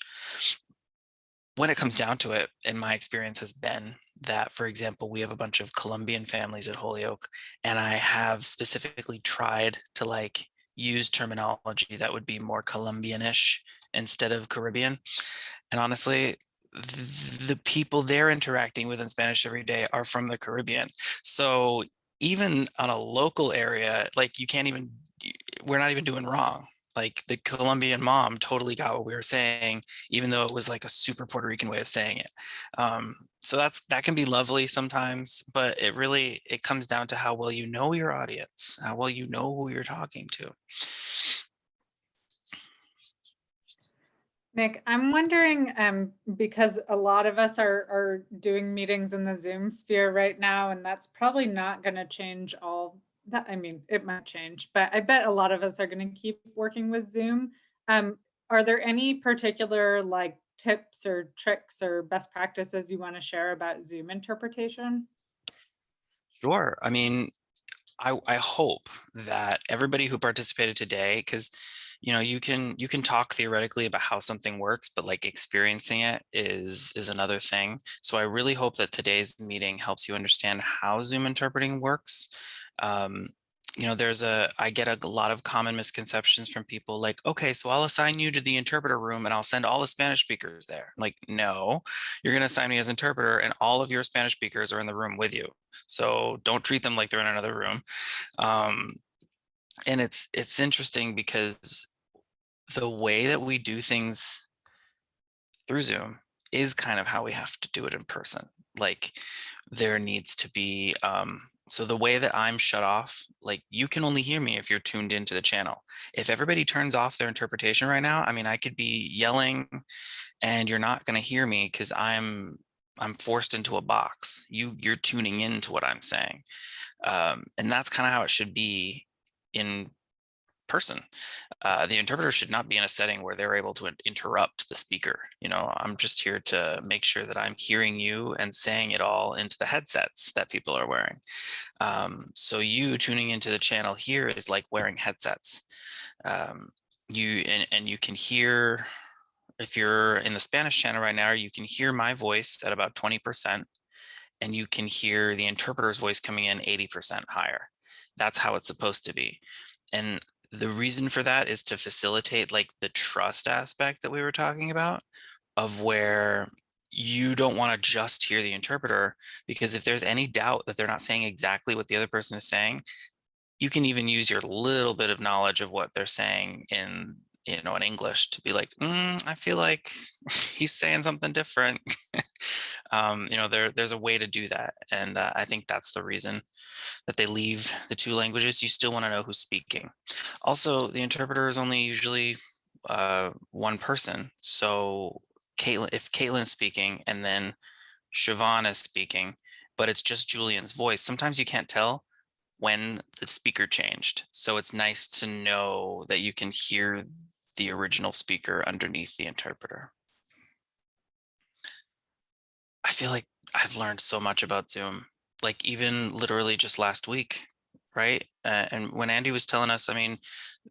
When it comes down to it, in my experience has been that, for example, we have a bunch of Colombian families at Holyoke, and I have specifically tried to like use terminology that would be more Colombian-ish instead of Caribbean. And honestly, the people they're interacting with in Spanish every day are from the Caribbean. So even on a local area, like you can't even, we're not even doing wrong. Like the Colombian mom totally got what we were saying, even though it was like a super Puerto Rican way of saying it. So that can be lovely sometimes, but it comes down to how well you know your audience, how well you know who you're talking to. Nick, I'm wondering, because a lot of us are doing meetings in the Zoom sphere right now, and that's probably not going to change all that. I mean, it might change, but I bet a lot of us are going to keep working with Zoom. Are there any particular like tips or tricks or best practices you want to share about Zoom interpretation? Sure. I mean, I hope that everybody who participated today, because you can talk theoretically about how something works, but like experiencing it is another thing. So I really hope that today's meeting helps you understand how Zoom interpreting works. I get a lot of common misconceptions from people like, okay, so I'll assign you to the interpreter room and I'll send all the Spanish speakers there. Like, no, you're going to assign me as interpreter and all of your Spanish speakers are in the room with you. So don't treat them like they're in another room. And it's interesting because the way that we do things through Zoom is kind of how we have to do it in person. Like there needs to be, so the way that I'm shut off, like you can only hear me if you're tuned into the channel. If everybody turns off their interpretation right now, I mean, I could be yelling and you're not going to hear me because I'm forced into a box. You're tuning into what I'm saying. And that's kind of how it should be in person. The interpreter should not be in a setting where they're able to interrupt the speaker. I'm just here to make sure that I'm hearing you and saying it all into the headsets that people are wearing. So you tuning into the channel here is like wearing headsets. You can hear, if you're in the Spanish channel right now, you can hear my voice at about 20%, and you can hear the interpreter's voice coming in 80% higher. That's how it's supposed to be. And the reason for that is to facilitate like the trust aspect that we were talking about, of where you don't want to just hear the interpreter, because if there's any doubt that they're not saying exactly what the other person is saying, you can even use your little bit of knowledge of what they're saying in English to be like, I feel like he's saying something different. There's a way to do that. And I think that's the reason that they leave the two languages. You still want to know who's speaking. Also, the interpreter is only usually one person. So if Caitlin's speaking and then Siobhan is speaking, but it's just Julian's voice, sometimes you can't tell when the speaker changed. So it's nice to know that you can hear the original speaker underneath the interpreter. I feel like I've learned so much about Zoom, like even literally just last week, right? And when Andy was telling us, I mean,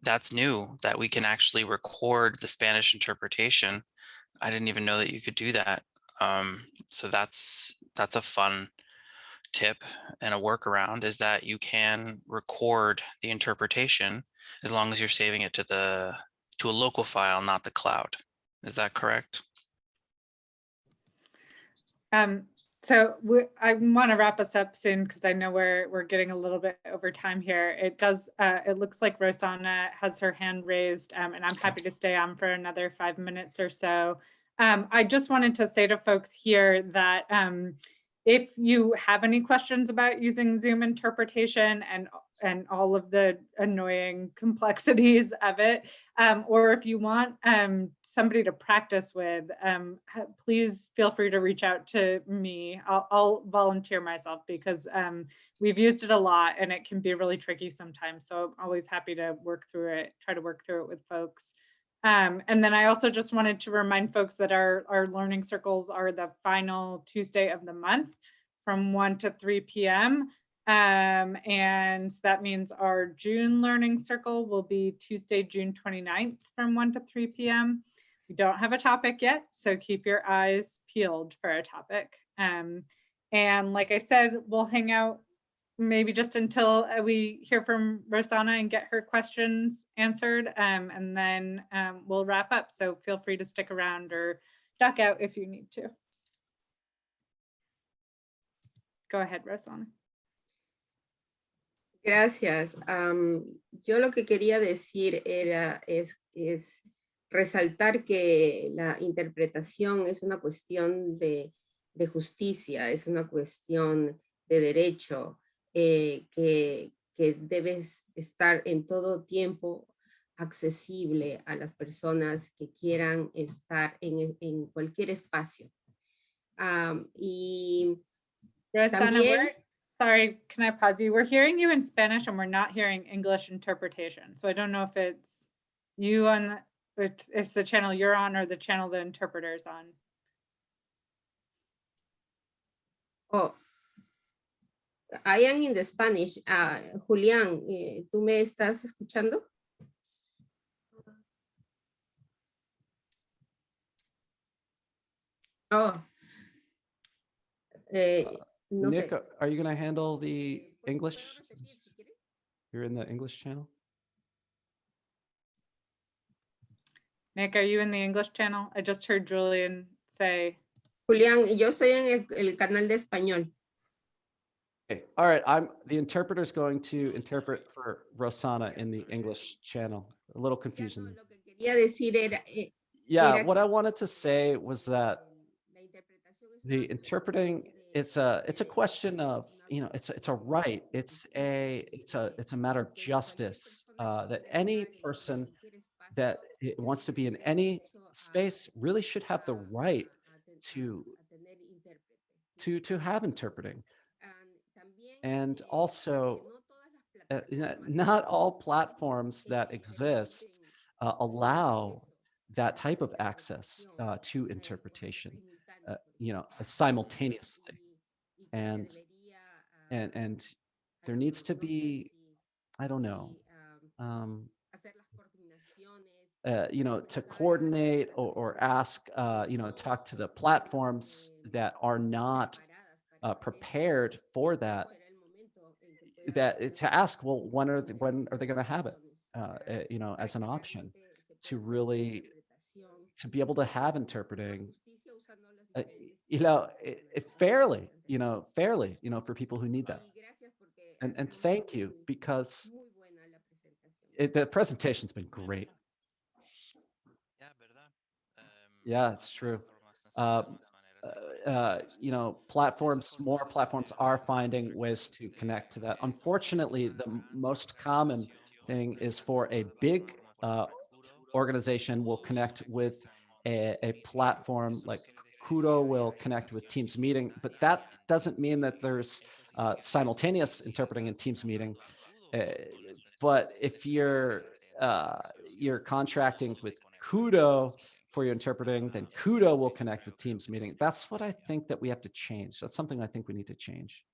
that's new, that we can actually record the Spanish interpretation. I didn't even know that you could do that. So that's a fun tip and a workaround, is that you can record the interpretation as long as you're saving it to a local file, not the cloud. Is that correct? So I want to wrap us up soon because I know we're getting a little bit over time here. It looks like Rosanna has her hand raised, and I'm happy to stay on for another 5 minutes or so. I just wanted to say to folks here that if you have any questions about using Zoom interpretation and all of the annoying complexities of it, or if you want somebody to practice with, please feel free to reach out to me. I'll volunteer myself because we've used it a lot and it can be really tricky sometimes. So I'm always happy to try to work through it with folks. And then I also just wanted to remind folks that our learning circles are the final Tuesday of the month from 1 to 3 p.m. And that means our June learning circle will be Tuesday, June 29th from 1 to 3 p.m. We don't have a topic yet, so keep your eyes peeled for a topic. And like I said, we'll hang out maybe just until we hear from Rosanna and get her questions answered, and then we'll wrap up. So feel free to stick around or duck out if you need to. Go ahead, Rosanna. Gracias. Yo lo que quería decir es resaltar que la interpretación es una cuestión de justicia, es una cuestión de derecho, que debe estar en todo tiempo accesible a las personas que quieran estar en cualquier espacio. Y Rosanna, también, sorry, can I pause you? We're hearing you in Spanish and we're not hearing English interpretation. So I don't know if it's you on it's the channel you're on or the channel the interpreter's on. oh, I am in the Spanish. Julián, ¿tú me estás escuchando? Oh. No Nick, sé. are you going to handle the English? You're in the English channel? Nick, are you in the English channel? I just heard Julian say. Julián, yo estoy en el canal de español. Okay. All right. The interpreter's going to interpret for Rosanna in the English channel. A little confusion. Lo que quería decir era, Yeah, what I wanted to say was that the interpreting, it's a question of, it's a right. It's a matter of justice, that any person that wants to be in any space really should have the right to have interpreting. And also, not all platforms that exist allow that type of access to interpretation, simultaneously. And there needs to be, I don't know, to coordinate or ask, talk to the platforms that are not prepared for that, to ask, well, when are they going to have it, as an option to really, to be able to have interpreting, fairly, for people who need that. And thank you, because the presentation's been great. Yeah, it's true. More platforms are finding ways to connect to that. Unfortunately, the most common thing is for a big organization will connect with a platform like Kudo will connect with Teams Meeting, but that doesn't mean that there's simultaneous interpreting in Teams Meeting. But if you're contracting with Kudo for your interpreting, then Kudo will connect with Teams meeting. That's what I think that we have to change. That's something I think we need to change.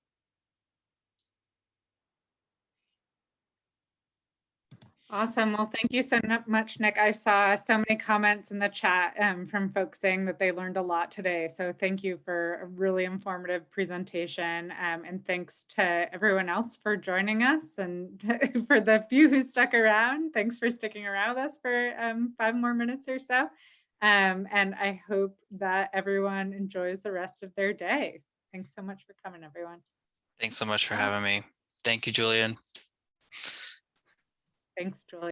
Awesome. Well, thank you so much, Nick. I saw so many comments in the chat from folks saying that they learned a lot today. So thank you for a really informative presentation. And thanks to everyone else for joining us. And for the few who stuck around, thanks for sticking around with us for 5 more minutes or so. And I hope that everyone enjoys the rest of their day. Thanks so much for coming, everyone. Thanks so much for having me. Thank you, Julian. Thanks, Julie.